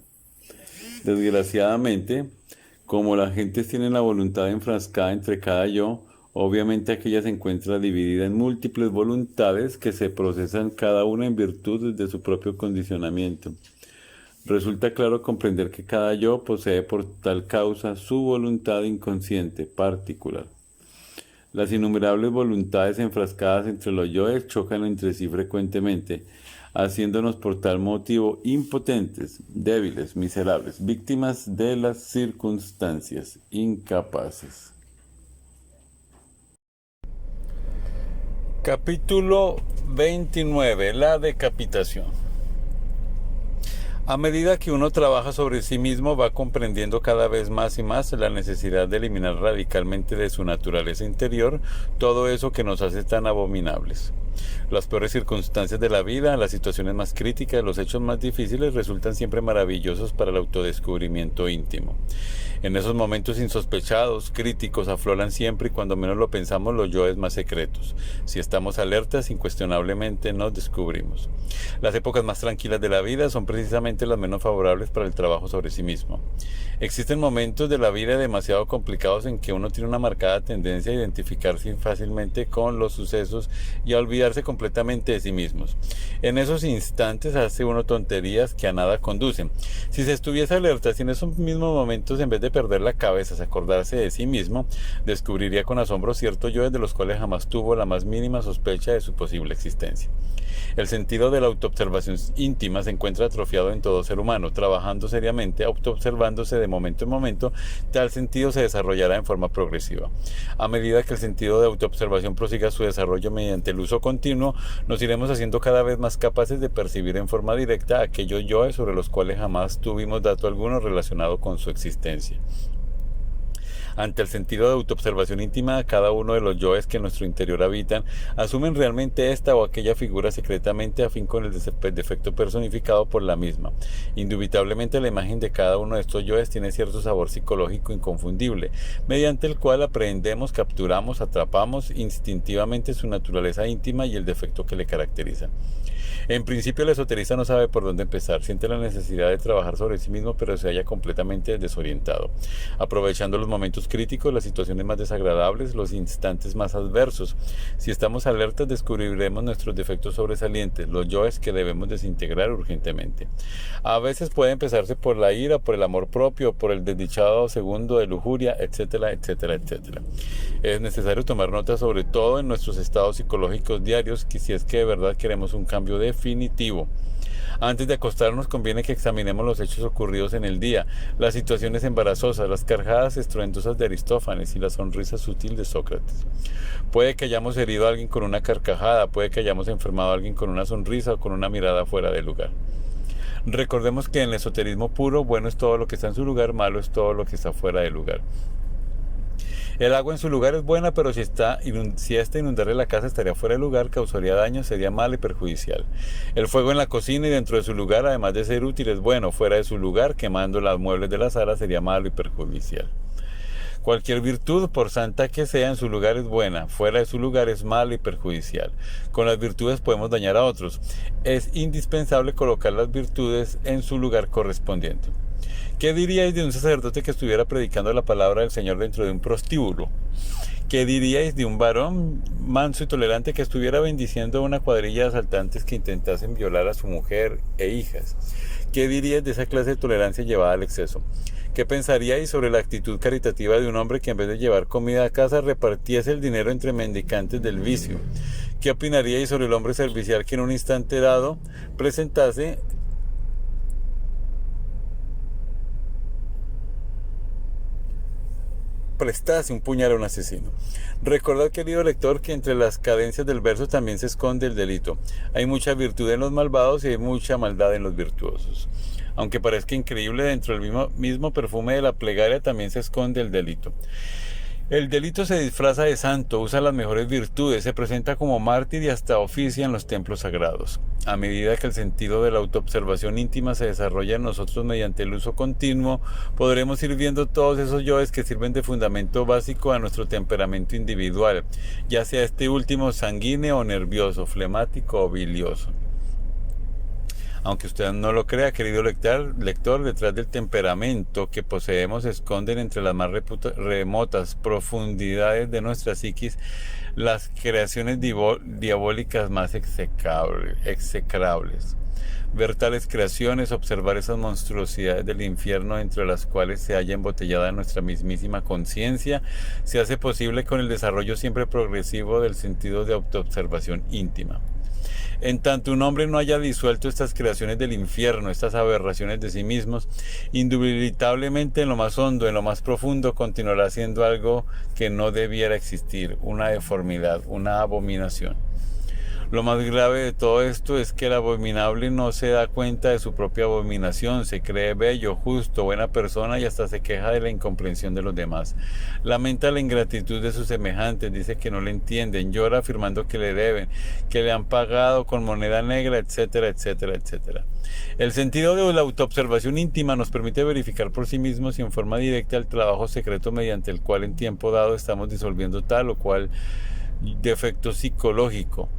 Desgraciadamente, como las gentes tienen la voluntad enfrascada entre cada yo, obviamente aquella se encuentra dividida en múltiples voluntades que se procesan cada una en virtud de su propio condicionamiento. Resulta claro comprender que cada yo posee por tal causa su voluntad inconsciente particular. Las innumerables voluntades enfrascadas entre los yoes chocan entre sí frecuentemente, haciéndonos por tal motivo impotentes, débiles, miserables, víctimas de las circunstancias, incapaces. Capítulo 29. La decapitación. A medida que uno trabaja sobre sí mismo, va comprendiendo cada vez más y más la necesidad de eliminar radicalmente de su naturaleza interior todo eso que nos hace tan abominables. Las peores circunstancias de la vida, las situaciones más críticas, los hechos más difíciles resultan siempre maravillosos para el autodescubrimiento íntimo. En esos momentos insospechados, críticos, afloran siempre y cuando menos lo pensamos los yoes más secretos. Si estamos alertas, incuestionablemente nos descubrimos. Las épocas más tranquilas de la vida son precisamente las menos favorables para el trabajo sobre sí mismo. Existen momentos de la vida demasiado complicados en que uno tiene una marcada tendencia a identificarse fácilmente con los sucesos y a olvidarse completamente de sí mismos. En esos instantes hace uno tonterías que a nada conducen. Si se estuviese alerta, si en esos mismos momentos, en vez de perder la cabeza, se acordase de sí mismo, descubriría con asombro ciertos yoes de los cuales jamás tuvo la más mínima sospecha de su posible existencia. El sentido de la autoobservación íntima se encuentra atrofiado en todo ser humano. Trabajando seriamente, autoobservándose de momento en momento, tal sentido se desarrollará en forma progresiva. A medida que el sentido de autoobservación prosiga su desarrollo mediante el uso continuo, nos iremos haciendo cada vez más capaces de percibir en forma directa aquellos yoes sobre los cuales jamás tuvimos dato alguno relacionado con su existencia. Ante el sentido de autoobservación íntima, cada uno de los yoes que en nuestro interior habitan asumen realmente esta o aquella figura secretamente afín con el defecto personificado por la misma. Indubitablemente la imagen de cada uno de estos yoes tiene cierto sabor psicológico inconfundible, mediante el cual aprehendemos, capturamos, atrapamos instintivamente su naturaleza íntima y el defecto que le caracteriza. En principio, el esoterista no sabe por dónde empezar, siente la necesidad de trabajar sobre sí mismo, pero se halla completamente desorientado. Aprovechando los momentos críticos, las situaciones más desagradables, los instantes más adversos. Si estamos alertas, descubriremos nuestros defectos sobresalientes, los yoes que debemos desintegrar urgentemente. A veces puede empezarse por la ira, por el amor propio, por el desdichado segundo de lujuria, etcétera, etcétera, etcétera. Es necesario tomar nota sobre todo en nuestros estados psicológicos diarios, que si es que de verdad queremos un cambio definitivo. Antes de acostarnos conviene que examinemos los hechos ocurridos en el día, las situaciones embarazosas, las carcajadas estruendosas de Aristófanes y la sonrisa sutil de Sócrates. Puede que hayamos herido a alguien con una carcajada, puede que hayamos enfermado a alguien con una sonrisa o con una mirada fuera de lugar. Recordemos que en el esoterismo puro, bueno es todo lo que está en su lugar, malo es todo lo que está fuera de lugar. El agua en su lugar es buena, pero si esta inundarle la casa estaría fuera de lugar, causaría daño, sería mala y perjudicial. El fuego en la cocina y dentro de su lugar, además de ser útil, es bueno. Fuera de su lugar, quemando los muebles de la sala, sería malo y perjudicial. Cualquier virtud, por santa que sea, en su lugar es buena, fuera de su lugar es mala y perjudicial. Con las virtudes podemos dañar a otros. Es indispensable colocar las virtudes en su lugar correspondiente. ¿Qué diríais de un sacerdote que estuviera predicando la palabra del Señor dentro de un prostíbulo? ¿Qué diríais de un varón manso y tolerante que estuviera bendiciendo a una cuadrilla de asaltantes que intentasen violar a su mujer e hijas? ¿Qué diríais de esa clase de tolerancia llevada al exceso? ¿Qué pensaríais sobre la actitud caritativa de un hombre que en vez de llevar comida a casa repartiese el dinero entre mendicantes del vicio? ¿Qué opinaríais sobre el hombre servicial que en un instante dado prestase un puñal a un asesino? Recordad, querido lector, que entre las cadencias del verso también se esconde el delito. Hay mucha virtud en los malvados y hay mucha maldad en los virtuosos. Aunque parezca increíble, dentro del mismo perfume de la plegaria también se esconde el delito. El delito se disfraza de santo, usa las mejores virtudes, se presenta como mártir y hasta oficia en los templos sagrados. A medida que el sentido de la autoobservación íntima se desarrolla en nosotros mediante el uso continuo, podremos ir viendo todos esos yoes que sirven de fundamento básico a nuestro temperamento individual, ya sea este último sanguíneo o nervioso, flemático o bilioso. Aunque usted no lo crea, querido lector, detrás del temperamento que poseemos se esconden entre las más remotas profundidades de nuestra psiquis las creaciones diabólicas más execrables. Ver tales creaciones, observar esas monstruosidades del infierno entre las cuales se halla embotellada nuestra mismísima conciencia, se hace posible con el desarrollo siempre progresivo del sentido de autoobservación íntima. En tanto un hombre no haya disuelto estas creaciones del infierno, estas aberraciones de sí mismos, indubitablemente en lo más hondo, en lo más profundo, continuará siendo algo que no debiera existir, una deformidad, una abominación. Lo más grave de todo esto es que el abominable no se da cuenta de su propia abominación, se cree bello, justo, buena persona y hasta se queja de la incomprensión de los demás. Lamenta la ingratitud de sus semejantes, dice que no le entienden, llora afirmando que le deben, que le han pagado con moneda negra, etcétera, etcétera, etcétera. El sentido de la autoobservación íntima nos permite verificar por sí mismos y en forma directa el trabajo secreto mediante el cual en tiempo dado estamos disolviendo tal o cual defecto psicológico,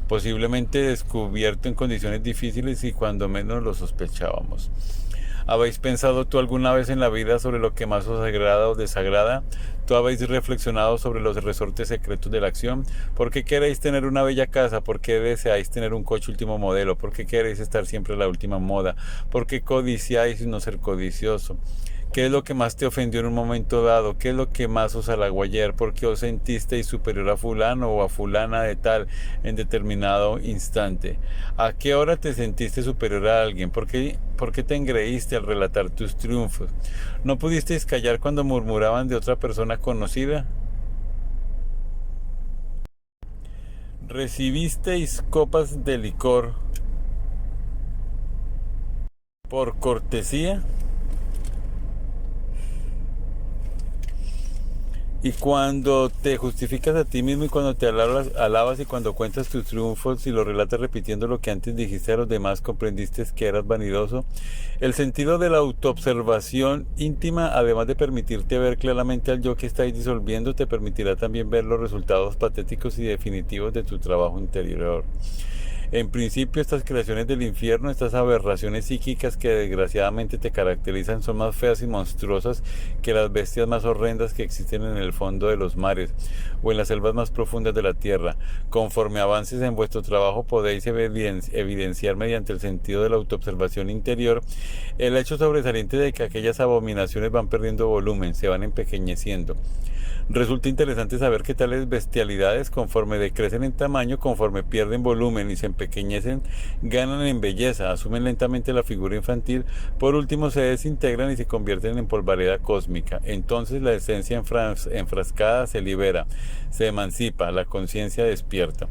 posiblemente descubierto en condiciones difíciles y cuando menos lo sospechábamos. ¿Habéis pensado tú alguna vez en la vida sobre lo que más os agrada o desagrada? ¿Tú habéis reflexionado sobre los resortes secretos de la acción? ¿Por qué queréis tener una bella casa? ¿Por qué deseáis tener un coche último modelo? ¿Por qué queréis estar siempre a la última moda? ¿Por qué codiciáis y no ser codicioso? ¿Qué es lo que más te ofendió en un momento dado? ¿Qué es lo que más os halagó ayer? ¿Por qué os sentisteis superior a fulano o a fulana de tal en determinado instante? ¿A qué hora te sentiste superior a alguien? ¿Por qué te engreíste al relatar tus triunfos? ¿No pudisteis callar cuando murmuraban de otra persona conocida? ¿Recibisteis copas de licor por cortesía? Y cuando te justificas a ti mismo y cuando te alabas y cuando cuentas tus triunfos y los relatas repitiendo lo que antes dijiste a los demás, comprendiste que eras vanidoso. El sentido de la autoobservación íntima, además de permitirte ver claramente al yo que estáis disolviendo, te permitirá también ver los resultados patéticos y definitivos de tu trabajo interior. En principio, estas creaciones del infierno, estas aberraciones psíquicas que desgraciadamente te caracterizan, son más feas y monstruosas que las bestias más horrendas que existen en el fondo de los mares o en las selvas más profundas de la tierra. Conforme avances en vuestro trabajo, podéis evidenciar mediante el sentido de la autoobservación interior el hecho sobresaliente de que aquellas abominaciones van perdiendo volumen, se van empequeñeciendo. Resulta interesante saber que tales bestialidades, conforme decrecen en tamaño, conforme pierden volumen y se empequeñecen, ganan en belleza, asumen lentamente la figura infantil, por último se desintegran y se convierten en polvareda cósmica. Entonces la esencia enfrascada se libera, se emancipa, la conciencia despierta.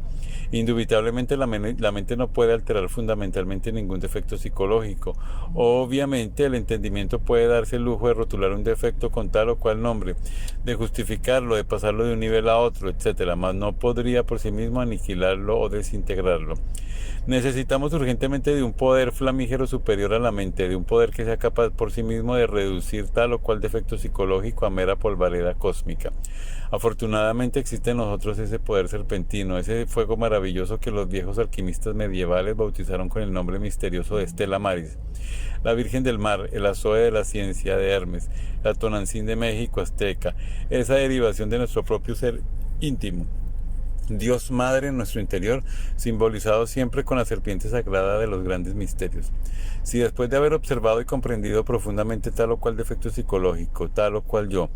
Indubitablemente la mente no puede alterar fundamentalmente ningún defecto psicológico. Obviamente el entendimiento puede darse el lujo de rotular un defecto con tal o cual nombre, de justificarlo, de pasarlo de un nivel a otro, etc., mas no podría por sí mismo aniquilarlo o desintegrarlo. Necesitamos urgentemente de un poder flamígero superior a la mente, de un poder que sea capaz por sí mismo de reducir tal o cual defecto psicológico a mera polvareda cósmica. Afortunadamente existe en nosotros ese poder serpentino, ese fuego maravilloso que los viejos alquimistas medievales bautizaron con el nombre misterioso de Stella Maris, la Virgen del Mar, el Azoe de la ciencia de Hermes, la Tonantzin de México azteca, esa derivación de nuestro propio ser íntimo. Dios Madre en nuestro interior, simbolizado siempre con la serpiente sagrada de los grandes misterios. Si después de haber observado y comprendido profundamente tal o cual defecto psicológico, tal o cual yo,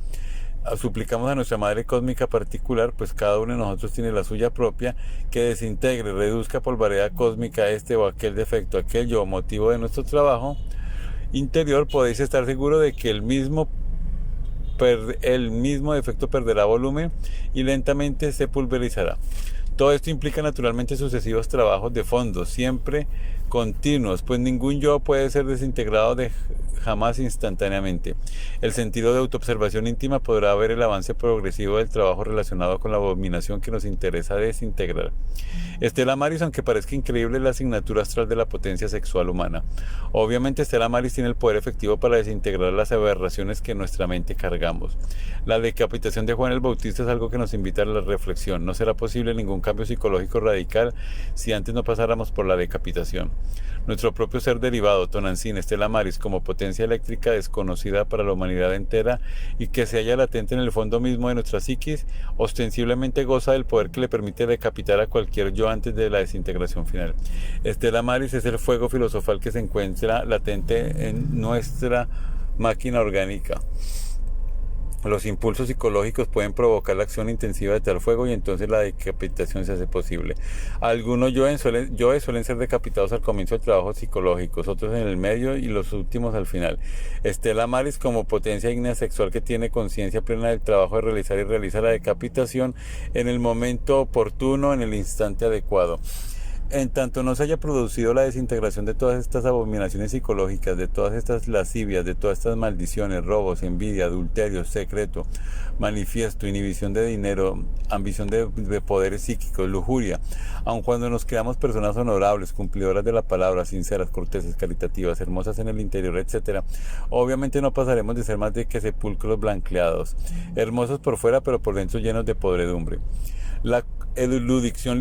suplicamos a nuestra Madre Cósmica particular, pues cada uno de nosotros tiene la suya propia, que desintegre, reduzca a polvareda cósmica este o aquel defecto, aquel yo, motivo de nuestro trabajo interior, podéis estar seguro de que el mismo defecto perderá volumen y lentamente se pulverizará. Todo esto implica naturalmente sucesivos trabajos de fondo, siempre continuos, pues ningún yo puede ser desintegrado jamás instantáneamente. El sentido de autoobservación íntima podrá ver el avance progresivo del trabajo relacionado con la abominación que nos interesa desintegrar. Stella Maris, aunque parezca increíble, es la asignatura astral de la potencia sexual humana. Obviamente Stella Maris tiene el poder efectivo para desintegrar las aberraciones que en nuestra mente cargamos. La decapitación de Juan el Bautista es algo que nos invita a la reflexión. No será posible ningún cambio psicológico radical si antes no pasáramos por la decapitación. Nuestro propio ser derivado, Tonantzin, Stella Maris, como potencia eléctrica desconocida para la humanidad entera y que se halla latente en el fondo mismo de nuestra psiquis, ostensiblemente goza del poder que le permite decapitar a cualquier yo antes de la desintegración final. Stella Maris es el fuego filosofal que se encuentra latente en nuestra máquina orgánica. Los impulsos psicológicos pueden provocar la acción intensiva de tal fuego y entonces la decapitación se hace posible. Algunos yoes suelen ser decapitados al comienzo del trabajo psicológico, otros en el medio y los últimos al final. Stella Maris, como potencia ígnea sexual que tiene conciencia plena del trabajo de realizar y realiza la decapitación en el momento oportuno, en el instante adecuado. En tanto no se haya producido la desintegración de todas estas abominaciones psicológicas, de todas estas lascivias, de todas estas maldiciones, robos, envidia, adulterio, secreto, manifiesto, inhibición de dinero, ambición de poderes psíquicos, lujuria, aun cuando nos creamos personas honorables, cumplidoras de la palabra, sinceras, corteses, caritativas, hermosas en el interior, etc., obviamente no pasaremos de ser más de que sepulcros blanqueados, hermosos por fuera pero por dentro llenos de podredumbre. La erudición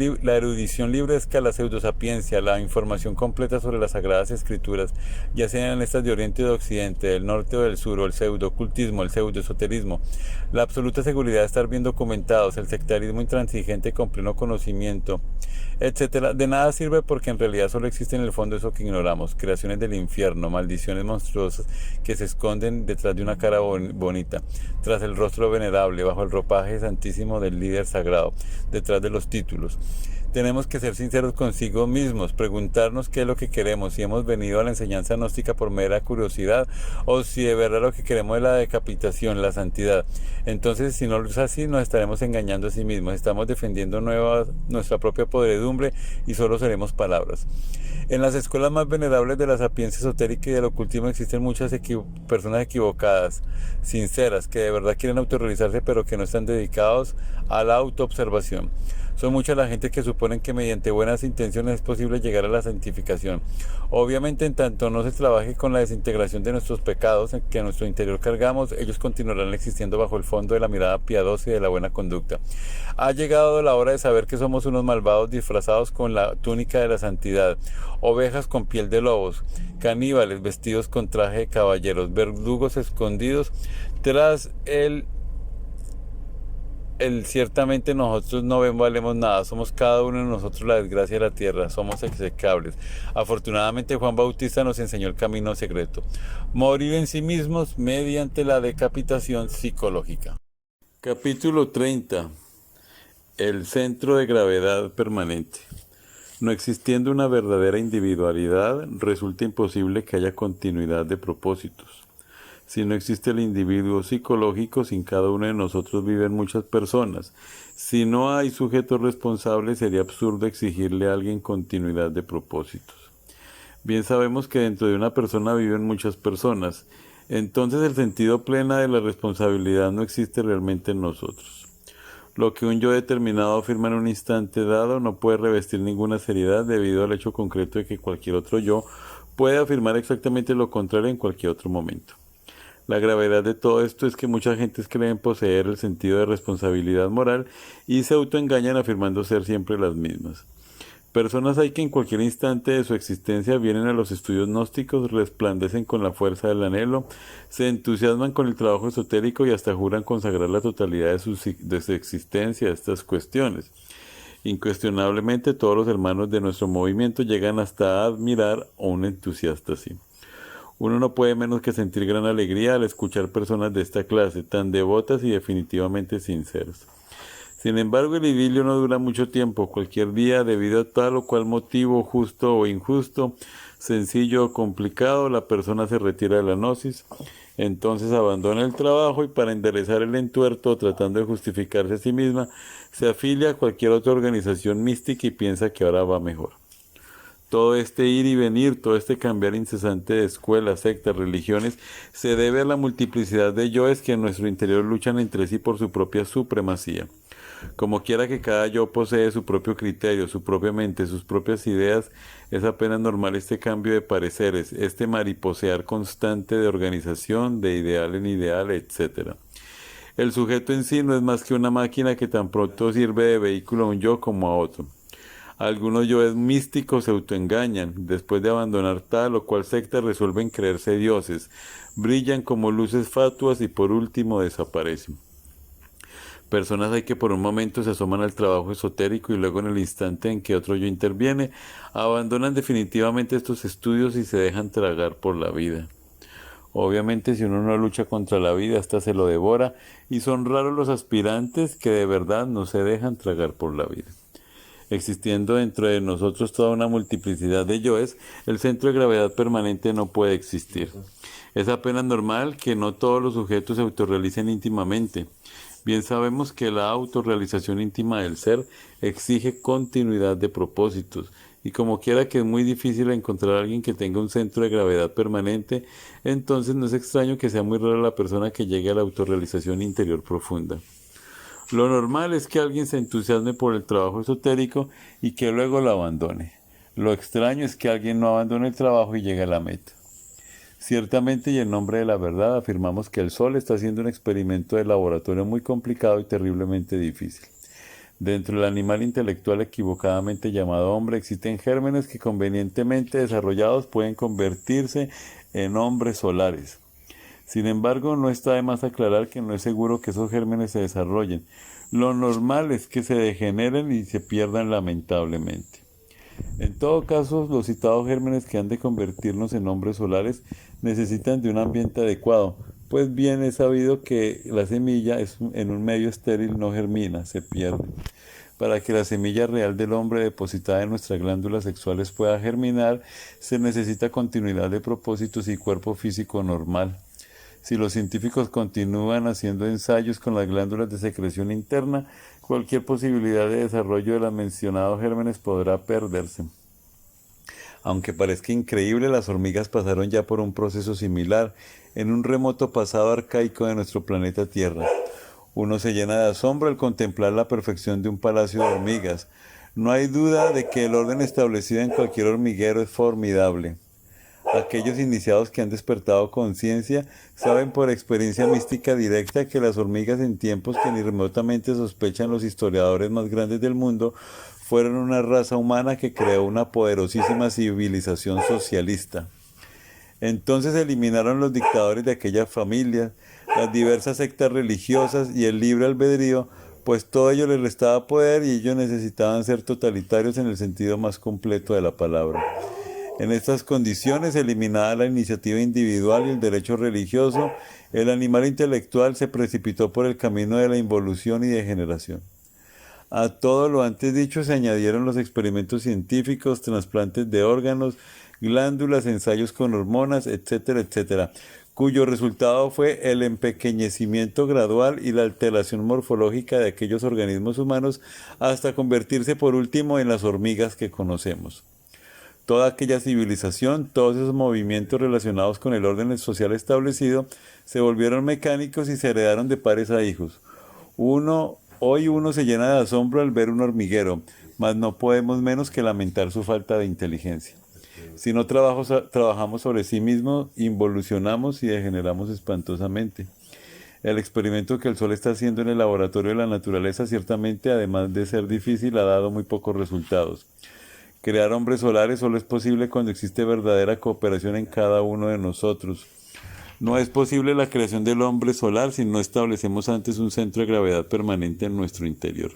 libre es que la pseudosapiencia, la información completa sobre las Sagradas Escrituras, ya sean estas de Oriente o de Occidente, del Norte o del Sur, o el pseudo-ocultismo, el pseudo-esoterismo, la absoluta seguridad de estar bien documentados, el sectarismo intransigente con pleno conocimiento, etcétera, de nada sirve porque en realidad solo existe en el fondo eso que ignoramos, creaciones del infierno, maldiciones monstruosas que se esconden detrás de una cara bonita, tras el rostro venerable, bajo el ropaje santísimo del líder sagrado, detrás de los títulos. Tenemos que ser sinceros consigo mismos, preguntarnos qué es lo que queremos, si hemos venido a la enseñanza gnóstica por mera curiosidad o si de verdad lo que queremos es la decapitación, la santidad. Entonces, si no es así, nos estaremos engañando a sí mismos, estamos defendiendo nuestra propia podredumbre y solo seremos palabras. En las escuelas más venerables de la sapiencia esotérica y del ocultismo existen muchas personas equivocadas, sinceras, que de verdad quieren autorrealizarse pero que no están dedicados a la autoobservación. Son mucha la gente que suponen que mediante buenas intenciones es posible llegar a la santificación. Obviamente, en tanto no se trabaje con la desintegración de nuestros pecados que en nuestro interior cargamos, ellos continuarán existiendo bajo el fondo de la mirada piadosa y de la buena conducta. Ha llegado la hora de saber que somos unos malvados disfrazados con la túnica de la santidad, ovejas con piel de lobos, caníbales vestidos con traje de caballeros, verdugos escondidos tras el ciertamente nosotros no valemos nada, somos cada uno de nosotros la desgracia de la tierra, somos execrables. Afortunadamente Juan Bautista nos enseñó el camino secreto, morir en sí mismos mediante la decapitación psicológica. Capítulo 30. El centro de gravedad permanente. No existiendo una verdadera individualidad, resulta imposible que haya continuidad de propósitos. Si no existe el individuo psicológico, sin cada uno de nosotros viven muchas personas. Si no hay sujetos responsables, sería absurdo exigirle a alguien continuidad de propósitos. Bien sabemos que dentro de una persona viven muchas personas. Entonces el sentido pleno de la responsabilidad no existe realmente en nosotros. Lo que un yo determinado afirma en un instante dado no puede revestir ninguna seriedad debido al hecho concreto de que cualquier otro yo puede afirmar exactamente lo contrario en cualquier otro momento. La gravedad de todo esto es que mucha gente creen poseer el sentido de responsabilidad moral y se autoengañan afirmando ser siempre las mismas. Personas hay que en cualquier instante de su existencia vienen a los estudios gnósticos, resplandecen con la fuerza del anhelo, se entusiasman con el trabajo esotérico y hasta juran consagrar la totalidad de su existencia a estas cuestiones. Incuestionablemente todos los hermanos de nuestro movimiento llegan hasta a admirar a un entusiasta así. Uno no puede menos que sentir gran alegría al escuchar personas de esta clase, tan devotas y definitivamente sinceras. Sin embargo, el idilio no dura mucho tiempo. Cualquier día, debido a tal o cual motivo, justo o injusto, sencillo o complicado, la persona se retira de la gnosis Entonces abandona el trabajo y para enderezar el entuerto, tratando de justificarse a sí misma, se afilia a cualquier otra organización mística y piensa que ahora va mejor. Todo este ir y venir, todo este cambiar incesante de escuelas, sectas, religiones, se debe a la multiplicidad de yoes que en nuestro interior luchan entre sí por su propia supremacía. Como quiera que cada yo posee su propio criterio, su propia mente, sus propias ideas, es apenas normal este cambio de pareceres, este mariposear constante de organización, de ideal en ideal, etc. El sujeto en sí no es más que una máquina que tan pronto sirve de vehículo a un yo como a otro. Algunos yoes místicos se autoengañan, después de abandonar tal o cual secta resuelven creerse dioses, brillan como luces fatuas y por último desaparecen. Personas hay que por un momento se asoman al trabajo esotérico y luego en el instante en que otro yo interviene, abandonan definitivamente estos estudios y se dejan tragar por la vida. Obviamente si uno no lucha contra la vida, hasta se lo devora y son raros los aspirantes que de verdad no se dejan tragar por la vida. Existiendo dentro de nosotros toda una multiplicidad de yoes, el centro de gravedad permanente no puede existir. Es apenas normal que no todos los sujetos se autorrealicen íntimamente. Bien sabemos que la autorrealización íntima del ser exige continuidad de propósitos, y como quiera que es muy difícil encontrar a alguien que tenga un centro de gravedad permanente, entonces no es extraño que sea muy rara la persona que llegue a la autorrealización interior profunda. Lo normal es que alguien se entusiasme por el trabajo esotérico y que luego lo abandone. Lo extraño es que alguien no abandone el trabajo y llegue a la meta. Ciertamente y en nombre de la verdad afirmamos que el Sol está haciendo un experimento de laboratorio muy complicado y terriblemente difícil. Dentro del animal intelectual equivocadamente llamado hombre existen gérmenes que convenientemente desarrollados pueden convertirse en hombres solares. Sin embargo, no está de más aclarar que no es seguro que esos gérmenes se desarrollen. Lo normal es que se degeneren y se pierdan lamentablemente. En todo caso, los citados gérmenes que han de convertirnos en hombres solares necesitan de un ambiente adecuado, pues bien es sabido que la semilla en un medio estéril no germina, se pierde. Para que la semilla real del hombre depositada en nuestras glándulas sexuales pueda germinar, se necesita continuidad de propósitos y cuerpo físico normal. Si los científicos continúan haciendo ensayos con las glándulas de secreción interna, cualquier posibilidad de desarrollo de los mencionados gérmenes podrá perderse. Aunque parezca increíble, las hormigas pasaron ya por un proceso similar en un remoto pasado arcaico de nuestro planeta Tierra. Uno se llena de asombro al contemplar la perfección de un palacio de hormigas. No hay duda de que el orden establecido en cualquier hormiguero es formidable. Aquellos iniciados que han despertado conciencia saben por experiencia mística directa que las hormigas en tiempos que ni remotamente sospechan los historiadores más grandes del mundo fueron una raza humana que creó una poderosísima civilización socialista. Entonces eliminaron los dictadores de aquellas familias, las diversas sectas religiosas y el libre albedrío, pues todo ello les restaba poder y ellos necesitaban ser totalitarios en el sentido más completo de la palabra. En estas condiciones, eliminada la iniciativa individual y el derecho religioso, el animal intelectual se precipitó por el camino de la involución y degeneración. A todo lo antes dicho se añadieron los experimentos científicos, trasplantes de órganos, glándulas, ensayos con hormonas, etcétera, etcétera, cuyo resultado fue el empequeñecimiento gradual y la alteración morfológica de aquellos organismos humanos hasta convertirse por último en las hormigas que conocemos. Toda aquella civilización, todos esos movimientos relacionados con el orden social establecido, se volvieron mecánicos y se heredaron de padres a hijos. Hoy uno se llena de asombro al ver un hormiguero, mas no podemos menos que lamentar su falta de inteligencia. Si no trabajamos sobre sí mismos, involucionamos y degeneramos espantosamente. El experimento que el Sol está haciendo en el laboratorio de la naturaleza, ciertamente, además de ser difícil, ha dado muy pocos resultados. Crear hombres solares solo es posible cuando existe verdadera cooperación en cada uno de nosotros. No es posible la creación del hombre solar si no establecemos antes un centro de gravedad permanente en nuestro interior.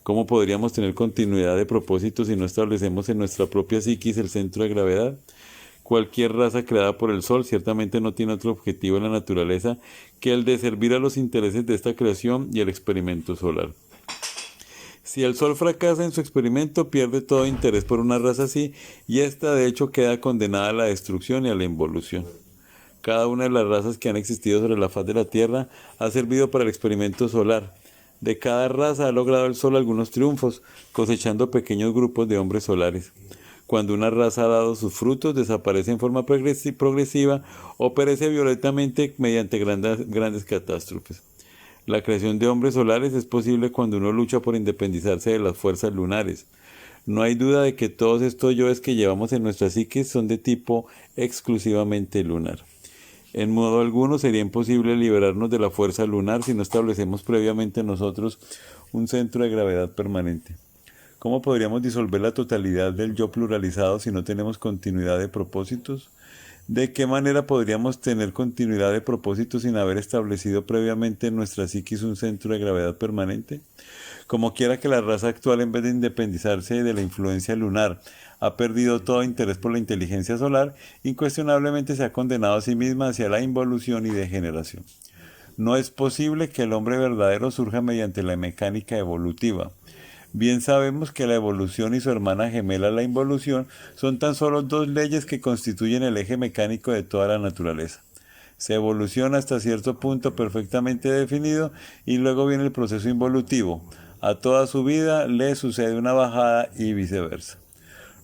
¿Cómo podríamos tener continuidad de propósitos si no establecemos en nuestra propia psiquis el centro de gravedad? Cualquier raza creada por el Sol ciertamente no tiene otro objetivo en la naturaleza que el de servir a los intereses de esta creación y el experimento solar. Si el Sol fracasa en su experimento, pierde todo interés por una raza así, y ésta de hecho queda condenada a la destrucción y a la involución. Cada una de las razas que han existido sobre la faz de la Tierra ha servido para el experimento solar. De cada raza ha logrado el Sol algunos triunfos, cosechando pequeños grupos de hombres solares. Cuando una raza ha dado sus frutos, desaparece en forma progresiva o perece violentamente mediante grandes catástrofes. La creación de hombres solares es posible cuando uno lucha por independizarse de las fuerzas lunares. No hay duda de que todos estos yoes que llevamos en nuestra psique son de tipo exclusivamente lunar. En modo alguno sería imposible liberarnos de la fuerza lunar si no establecemos previamente en nosotros un centro de gravedad permanente. ¿Cómo podríamos disolver la totalidad del yo pluralizado si no tenemos continuidad de propósitos? ¿De qué manera podríamos tener continuidad de propósitos sin haber establecido previamente en nuestra psiquis un centro de gravedad permanente? Como quiera que la raza actual, en vez de independizarse de la influencia lunar, ha perdido todo interés por la inteligencia solar, incuestionablemente se ha condenado a sí misma hacia la involución y degeneración. No es posible que el hombre verdadero surja mediante la mecánica evolutiva. Bien sabemos que la evolución y su hermana gemela la involución son tan solo dos leyes que constituyen el eje mecánico de toda la naturaleza. Se evoluciona hasta cierto punto perfectamente definido y luego viene el proceso involutivo. A toda su vida le sucede una bajada y viceversa.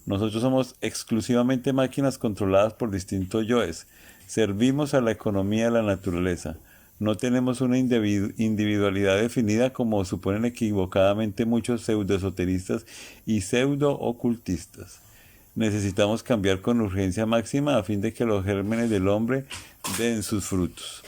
Nosotros somos exclusivamente máquinas controladas por distintos yoes. Servimos a la economía de la naturaleza. No tenemos una individualidad definida como suponen equivocadamente muchos pseudoesoteristas y pseudo-ocultistas. Necesitamos cambiar con urgencia máxima a fin de que los gérmenes del hombre den sus frutos.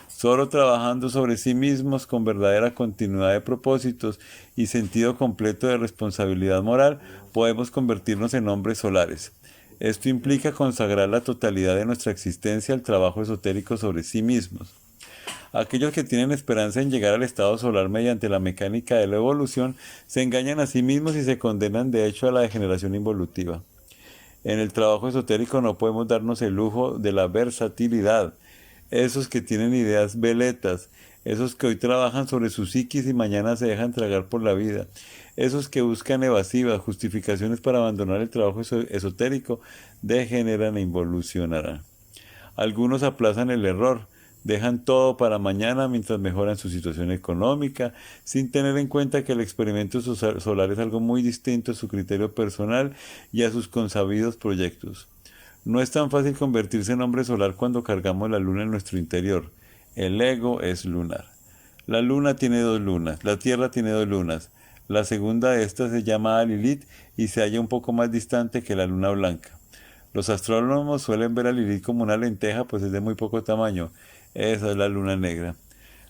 Solo trabajando sobre sí mismos con verdadera continuidad de propósitos y sentido completo de responsabilidad moral, podemos convertirnos en hombres solares. Esto implica consagrar la totalidad de nuestra existencia al trabajo esotérico sobre sí mismos. Aquellos que tienen esperanza en llegar al estado solar mediante la mecánica de la evolución se engañan a sí mismos y se condenan de hecho a la degeneración involutiva. En el trabajo esotérico no podemos darnos el lujo de la versatilidad. Esos que tienen ideas veletas, esos que hoy trabajan sobre su psiquis y mañana se dejan tragar por la vida, esos que buscan evasivas justificaciones para abandonar el trabajo esotérico, degeneran e involucionarán. Algunos aplazan el error, dejan todo para mañana mientras mejoran su situación económica, sin tener en cuenta que el experimento solar es algo muy distinto a su criterio personal y a sus consabidos proyectos. No es tan fácil convertirse en hombre solar cuando cargamos la luna en nuestro interior. El ego es lunar. La luna tiene dos lunas, la Tierra tiene dos lunas. La segunda de estas se llama Lilith y se halla un poco más distante que la luna blanca. Los astrónomos suelen ver a Lilith como una lenteja, pues es de muy poco tamaño. Esa es la luna negra.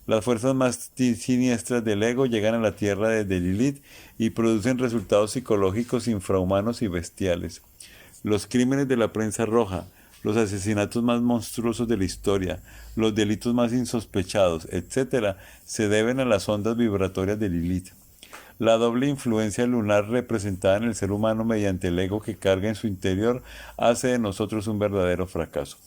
Las fuerzas más siniestras del ego llegan a la Tierra desde Lilith y producen resultados psicológicos infrahumanos y bestiales. Los crímenes de la prensa roja, los asesinatos más monstruosos de la historia, los delitos más insospechados, etc., se deben a las ondas vibratorias de Lilith. La doble influencia lunar representada en el ser humano mediante el ego que carga en su interior hace de nosotros un verdadero fracaso.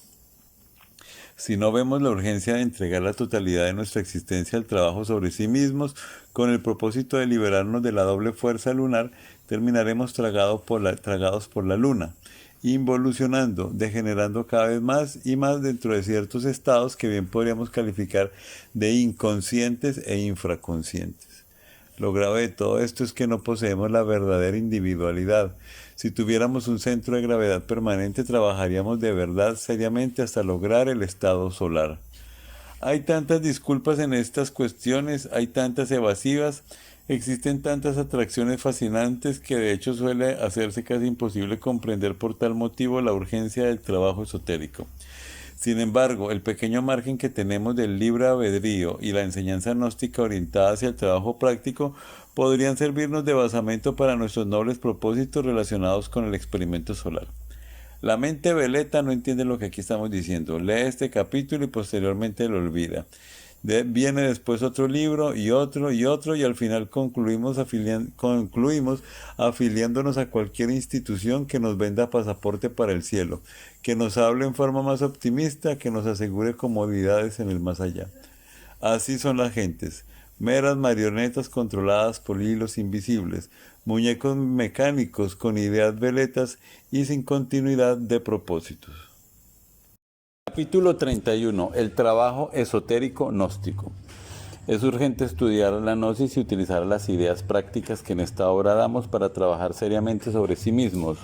Si no vemos la urgencia de entregar la totalidad de nuestra existencia al trabajo sobre sí mismos, con el propósito de liberarnos de la doble fuerza lunar, terminaremos tragados por la luna, involucionando, degenerando cada vez más y más dentro de ciertos estados que bien podríamos calificar de inconscientes e infraconscientes. Lo grave de todo esto es que no poseemos la verdadera individualidad. Si tuviéramos un centro de gravedad permanente, trabajaríamos de verdad seriamente hasta lograr el estado solar. Hay tantas disculpas en estas cuestiones, hay tantas evasivas, existen tantas atracciones fascinantes que de hecho suele hacerse casi imposible comprender por tal motivo la urgencia del trabajo esotérico. Sin embargo, el pequeño margen que tenemos del libre albedrío y la enseñanza gnóstica orientada hacia el trabajo práctico podrían servirnos de basamento para nuestros nobles propósitos relacionados con el experimento solar. La mente veleta no entiende lo que aquí estamos diciendo. Lee este capítulo y posteriormente lo olvida. Viene después otro libro y otro y al final concluimos afiliándonos a cualquier institución que nos venda pasaporte para el cielo, que nos hable en forma más optimista, que nos asegure comodidades en el más allá. Así son las gentes, meras marionetas controladas por hilos invisibles, muñecos mecánicos con ideas veletas y sin continuidad de propósitos. Capítulo 31. El trabajo esotérico gnóstico. Es urgente estudiar la gnosis y utilizar las ideas prácticas que en esta obra damos para trabajar seriamente sobre sí mismos.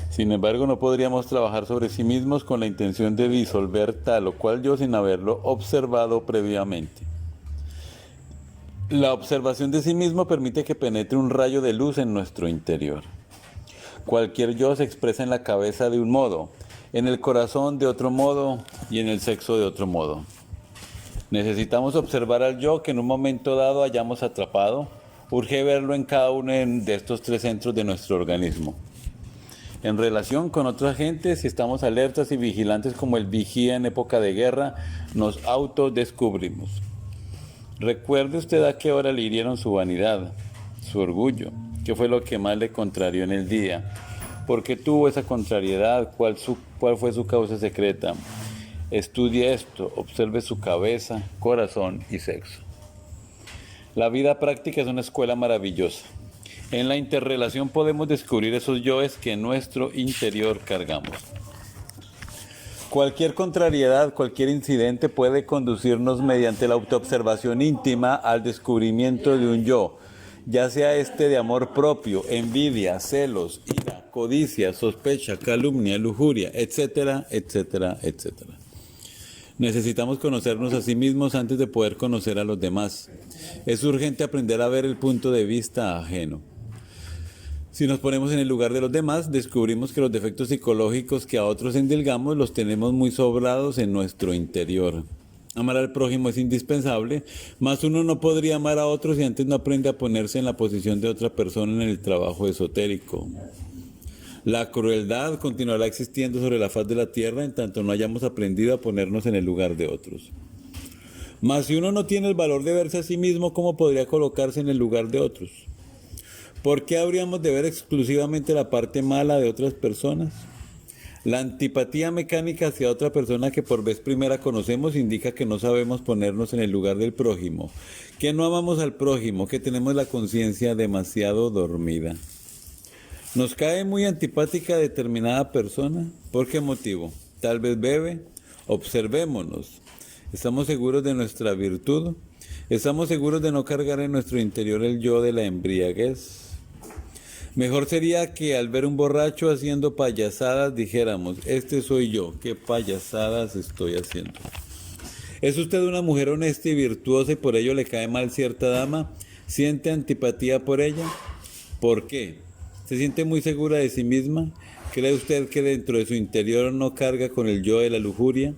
Sin embargo, no podríamos trabajar sobre sí mismos con la intención de disolver tal o cual yo sin haberlo observado previamente. La observación de sí mismo permite que penetre un rayo de luz en nuestro interior. Cualquier yo se expresa en la cabeza de un modo, en el corazón de otro modo y en el sexo de otro modo. Necesitamos observar al yo que en un momento dado hayamos atrapado. Urge verlo en cada uno de estos tres centros de nuestro organismo. En relación con otra gente, si estamos alertas y vigilantes como el vigía en época de guerra, nos autodescubrimos. Recuerde usted a qué hora le hirieron su vanidad, su orgullo, qué fue lo que más le contrarió en el día, por qué tuvo esa contrariedad, cuál fue su causa secreta. Estudie esto, observe su cabeza, corazón y sexo. La vida práctica es una escuela maravillosa. En la interrelación podemos descubrir esos yoes que en nuestro interior cargamos. Cualquier contrariedad, cualquier incidente puede conducirnos mediante la autoobservación íntima al descubrimiento de un yo, ya sea este de amor propio, envidia, celos, ira, codicia, sospecha, calumnia, lujuria, etcétera, etcétera, etcétera. Necesitamos conocernos a sí mismos antes de poder conocer a los demás. Es urgente aprender a ver el punto de vista ajeno. Si nos ponemos en el lugar de los demás, descubrimos que los defectos psicológicos que a otros endilgamos los tenemos muy sobrados en nuestro interior. Amar al prójimo es indispensable, mas uno no podría amar a otros si antes no aprende a ponerse en la posición de otra persona en el trabajo esotérico. La crueldad continuará existiendo sobre la faz de la tierra en tanto no hayamos aprendido a ponernos en el lugar de otros. Mas si uno no tiene el valor de verse a sí mismo, ¿cómo podría colocarse en el lugar de otros? ¿Por qué habríamos de ver exclusivamente la parte mala de otras personas? La antipatía mecánica hacia otra persona que por vez primera conocemos indica que no sabemos ponernos en el lugar del prójimo, que no amamos al prójimo, que tenemos la conciencia demasiado dormida. ¿Nos cae muy antipática determinada persona? ¿Por qué motivo? Tal vez bebe. Observémonos. ¿Estamos seguros de nuestra virtud? ¿Estamos seguros de no cargar en nuestro interior el yo de la embriaguez? Mejor sería que al ver un borracho haciendo payasadas dijéramos, este soy yo, ¿qué payasadas estoy haciendo? ¿Es usted una mujer honesta y virtuosa y por ello le cae mal cierta dama? ¿Siente antipatía por ella? ¿Por qué? ¿Se siente muy segura de sí misma? ¿Cree usted que dentro de su interior no carga con el yo de la lujuria?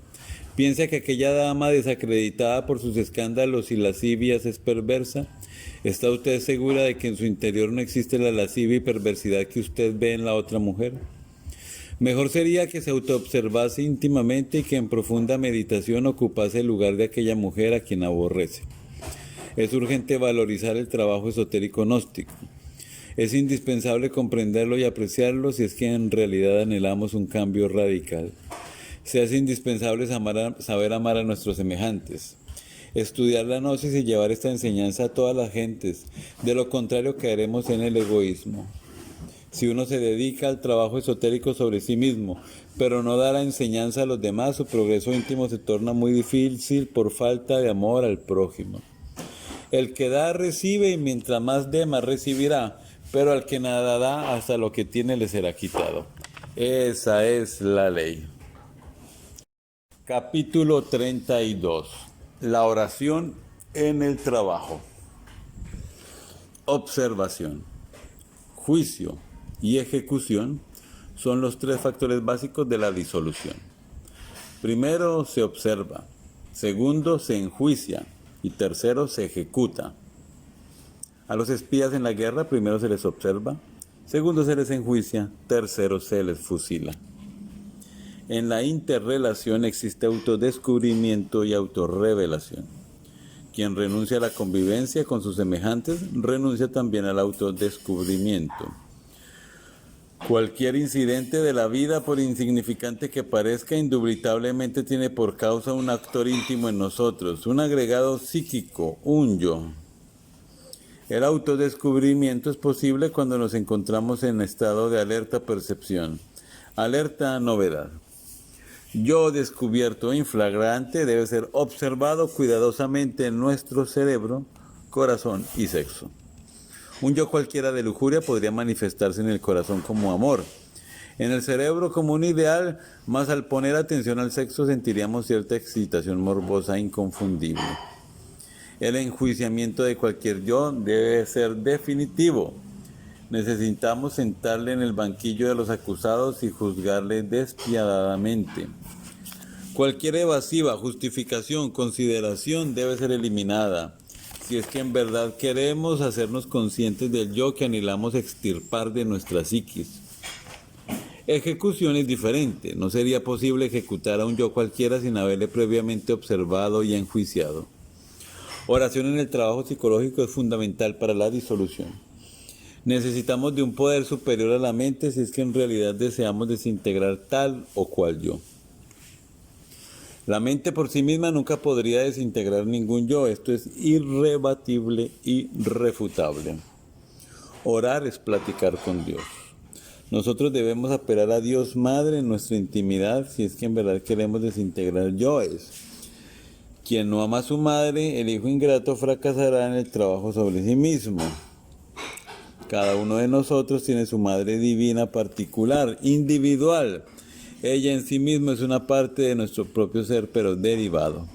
¿Piensa que aquella dama desacreditada por sus escándalos y lascivias es perversa? ¿Está usted segura de que en su interior no existe la lascivia y perversidad que usted ve en la otra mujer? Mejor sería que se autoobservase íntimamente y que en profunda meditación ocupase el lugar de aquella mujer a quien aborrece. Es urgente valorizar el trabajo esotérico gnóstico. Es indispensable comprenderlo y apreciarlo si es que en realidad anhelamos un cambio radical. Se hace indispensable saber amar a nuestros semejantes. Estudiar la gnosis y llevar esta enseñanza a todas las gentes. De lo contrario caeremos en el egoísmo. Si uno se dedica al trabajo esotérico sobre sí mismo, pero no da la enseñanza a los demás, su progreso íntimo se torna muy difícil por falta de amor al prójimo. El que da recibe y mientras más dé más recibirá, pero al que nada da hasta lo que tiene le será quitado. Esa es la ley. Capítulo 32. La oración en el trabajo. Observación, juicio y ejecución son los tres factores básicos de la disolución. Primero se observa, segundo se enjuicia y tercero se ejecuta. A los espías en la guerra primero se les observa, segundo se les enjuicia, tercero se les fusila. En la interrelación existe autodescubrimiento y autorrevelación. Quien renuncia a la convivencia con sus semejantes, renuncia también al autodescubrimiento. Cualquier incidente de la vida, por insignificante que parezca, indubitablemente tiene por causa un actor íntimo en nosotros, un agregado psíquico, un yo. El autodescubrimiento es posible cuando nos encontramos en estado de alerta percepción, alerta novedad. yo descubierto en flagrante debe ser observado cuidadosamente en nuestro cerebro, corazón y sexo. Un yo cualquiera de lujuria podría manifestarse en el corazón como amor, en el cerebro como un ideal, mas al poner atención al sexo sentiríamos cierta excitación morbosa inconfundible. El enjuiciamiento de cualquier yo debe ser definitivo. Necesitamos sentarle en el banquillo de los acusados y juzgarle despiadadamente. Cualquier evasiva justificación, consideración debe ser eliminada, si es que en verdad queremos hacernos conscientes del yo que anhelamos extirpar de nuestra psiquis. Ejecución es diferente. No sería posible ejecutar a un yo cualquiera sin haberle previamente observado y enjuiciado. Oración en el trabajo psicológico es fundamental para la disolución. Necesitamos de un poder superior a la mente si es que en realidad deseamos desintegrar tal o cual yo. La mente por sí misma nunca podría desintegrar ningún yo. Esto es irrebatible y irrefutable. Orar es platicar con Dios. Nosotros debemos apelar a Dios Madre en nuestra intimidad si es que en verdad queremos desintegrar yoes. Quien no ama a su madre, el hijo ingrato fracasará en el trabajo sobre sí mismo. Cada uno de nosotros tiene su madre divina particular, individual. Ella en sí misma es una parte de nuestro propio ser, pero derivado.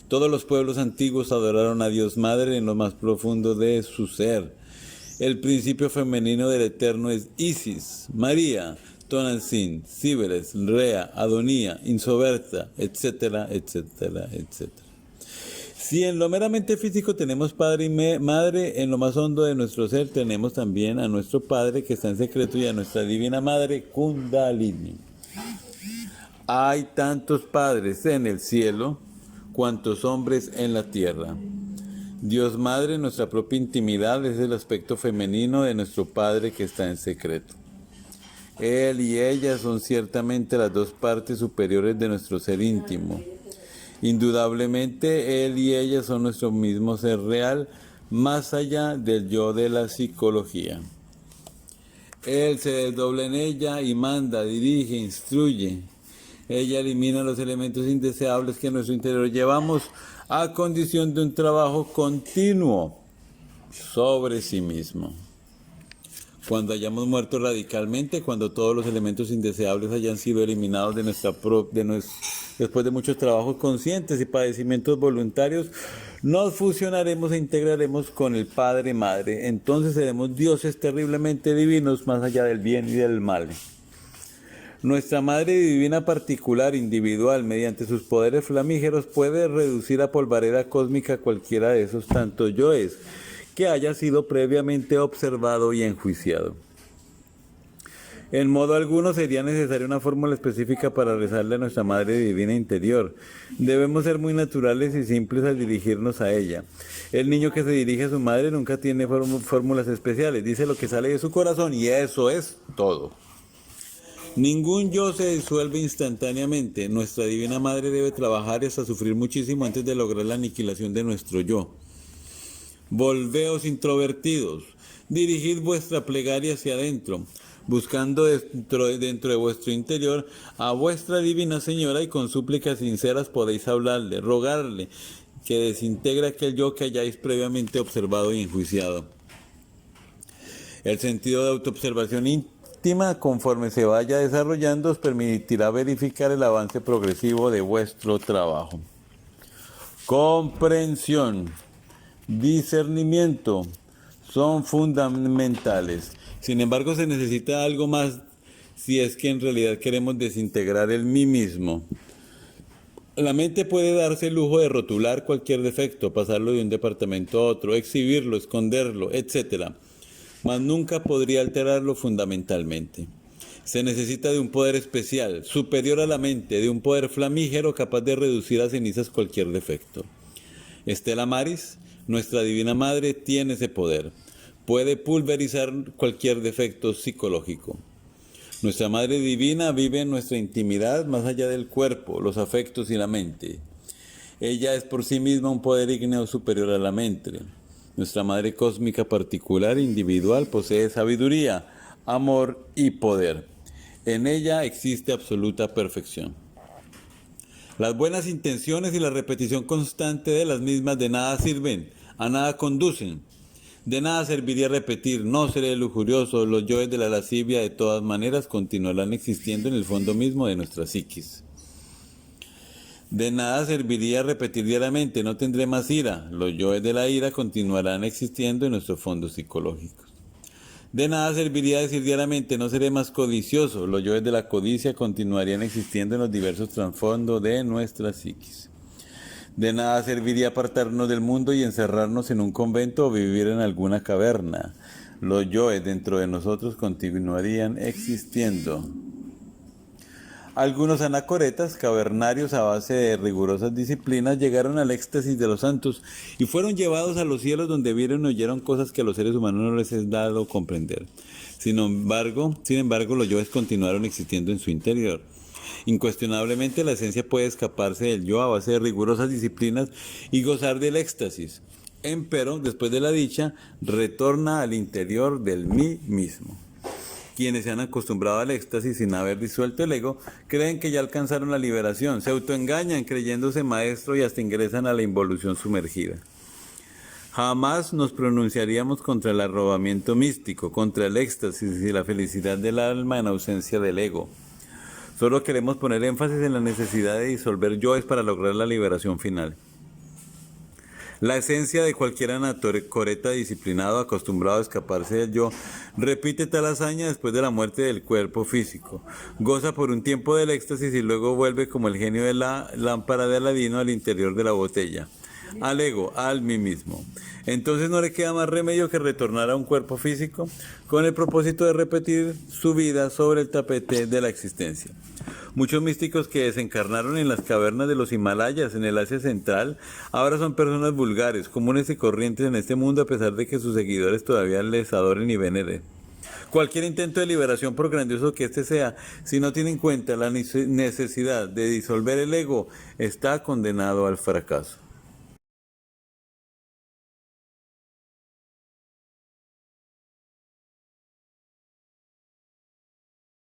Todos los pueblos antiguos adoraron a Dios Madre en lo más profundo de su ser. El principio femenino del Eterno es Isis, María, Tonantzin, Cibeles, Rea, Adonía, Insoberta, etcétera, etcétera, etcétera. Si en lo meramente físico tenemos padre y madre, en lo más hondo de nuestro ser tenemos también a nuestro Padre que está en secreto y a nuestra divina madre Kundalini. Hay tantos padres en el cielo cuantos hombres en la tierra. Dios Madre, nuestra propia intimidad, es el aspecto femenino de nuestro Padre que está en secreto. Él y ella son ciertamente las dos partes superiores de nuestro ser íntimo. Indudablemente, Él y ella son nuestro mismo ser real, más allá del yo de la psicología. Él se desdobla en ella y manda, dirige, instruye. Ella elimina los elementos indeseables que en nuestro interior llevamos a condición de un trabajo continuo sobre sí mismo. Cuando hayamos muerto radicalmente, cuando todos los elementos indeseables hayan sido eliminados después de muchos trabajos conscientes y padecimientos voluntarios, nos fusionaremos e integraremos con el Padre Madre. Entonces seremos dioses terriblemente divinos más allá del bien y del mal. Nuestra Madre Divina particular, individual, mediante sus poderes flamígeros, puede reducir a polvareda cósmica cualquiera de esos tantos yoes que haya sido previamente observado y enjuiciado. En modo alguno sería necesaria una fórmula específica para rezarle a nuestra Madre Divina interior. Debemos ser muy naturales y simples al dirigirnos a ella. El niño que se dirige a su madre nunca tiene fórmulas especiales, dice lo que sale de su corazón y eso es todo. Ningún yo se disuelve instantáneamente. Nuestra Divina Madre debe trabajar y hasta sufrir muchísimo antes de lograr la aniquilación de nuestro yo. Volveos introvertidos, dirigid vuestra plegaria hacia adentro, buscando dentro de vuestro interior a vuestra Divina Señora y con súplicas sinceras podéis hablarle, rogarle que desintegre aquel yo que hayáis previamente observado y enjuiciado. El sentido de autoobservación íntima, conforme se vaya desarrollando, os permitirá verificar el avance progresivo de vuestro trabajo. Comprensión, discernimiento son fundamentales. Sin embargo, se necesita algo más si es que en realidad queremos desintegrar el mí mismo. La mente puede darse el lujo de rotular cualquier defecto, pasarlo de un departamento a otro, exhibirlo, esconderlo, etc. Mas nunca podría alterarlo fundamentalmente. Se necesita de un poder especial, superior a la mente, de un poder flamígero capaz de reducir a cenizas cualquier defecto. Stella Maris, nuestra Divina Madre, tiene ese poder. Puede pulverizar cualquier defecto psicológico. Nuestra Madre Divina vive en nuestra intimidad más allá del cuerpo, los afectos y la mente. Ella es por sí misma un poder ígneo superior a la mente. Nuestra Madre Cósmica particular, individual, posee sabiduría, amor y poder. En ella existe absoluta perfección. Las buenas intenciones y la repetición constante de las mismas de nada sirven, a nada conducen. De nada serviría repetir, no seré lujurioso, los yoes de la lascivia de todas maneras continuarán existiendo en el fondo mismo de nuestra psiquis. De nada serviría repetir diariamente, no tendré más ira, los yoes de la ira continuarán existiendo en nuestros fondos psicológicos. De nada serviría decir diariamente, no seré más codicioso, los yoes de la codicia continuarían existiendo en los diversos trasfondos de nuestra psiquis. De nada serviría apartarnos del mundo y encerrarnos en un convento o vivir en alguna caverna. Los yoes dentro de nosotros continuarían existiendo. Algunos anacoretas, cavernarios a base de rigurosas disciplinas, llegaron al éxtasis de los santos y fueron llevados a los cielos donde vieron y oyeron cosas que a los seres humanos no les es dado comprender. Sin embargo, los yoes continuaron existiendo en su interior. Incuestionablemente la esencia puede escaparse del yo a base de rigurosas disciplinas y gozar del éxtasis. Empero, después de la dicha, retorna al interior del mí mismo. Quienes se han acostumbrado al éxtasis sin haber disuelto el ego, creen que ya alcanzaron la liberación, se autoengañan creyéndose maestro y hasta ingresan a la involución sumergida. Jamás nos pronunciaríamos contra el arrobamiento místico, contra el éxtasis y la felicidad del alma en ausencia del ego. Solo queremos poner énfasis en la necesidad de disolver yoes para lograr la liberación final. La esencia de cualquier anacoreta disciplinado acostumbrado a escaparse del yo repite tal hazaña después de la muerte del cuerpo físico. Goza por un tiempo del éxtasis y luego vuelve como el genio de la lámpara de Aladino al interior de la botella. Al ego, al mí mismo. Entonces no le queda más remedio que retornar a un cuerpo físico con el propósito de repetir su vida sobre el tapete de la existencia. Muchos místicos que desencarnaron en las cavernas de los Himalayas en el Asia Central ahora son personas vulgares, comunes y corrientes en este mundo a pesar de que sus seguidores todavía les adoren y veneren. Cualquier intento de liberación, por grandioso que éste sea, si no tiene en cuenta la necesidad de disolver el ego, está condenado al fracaso.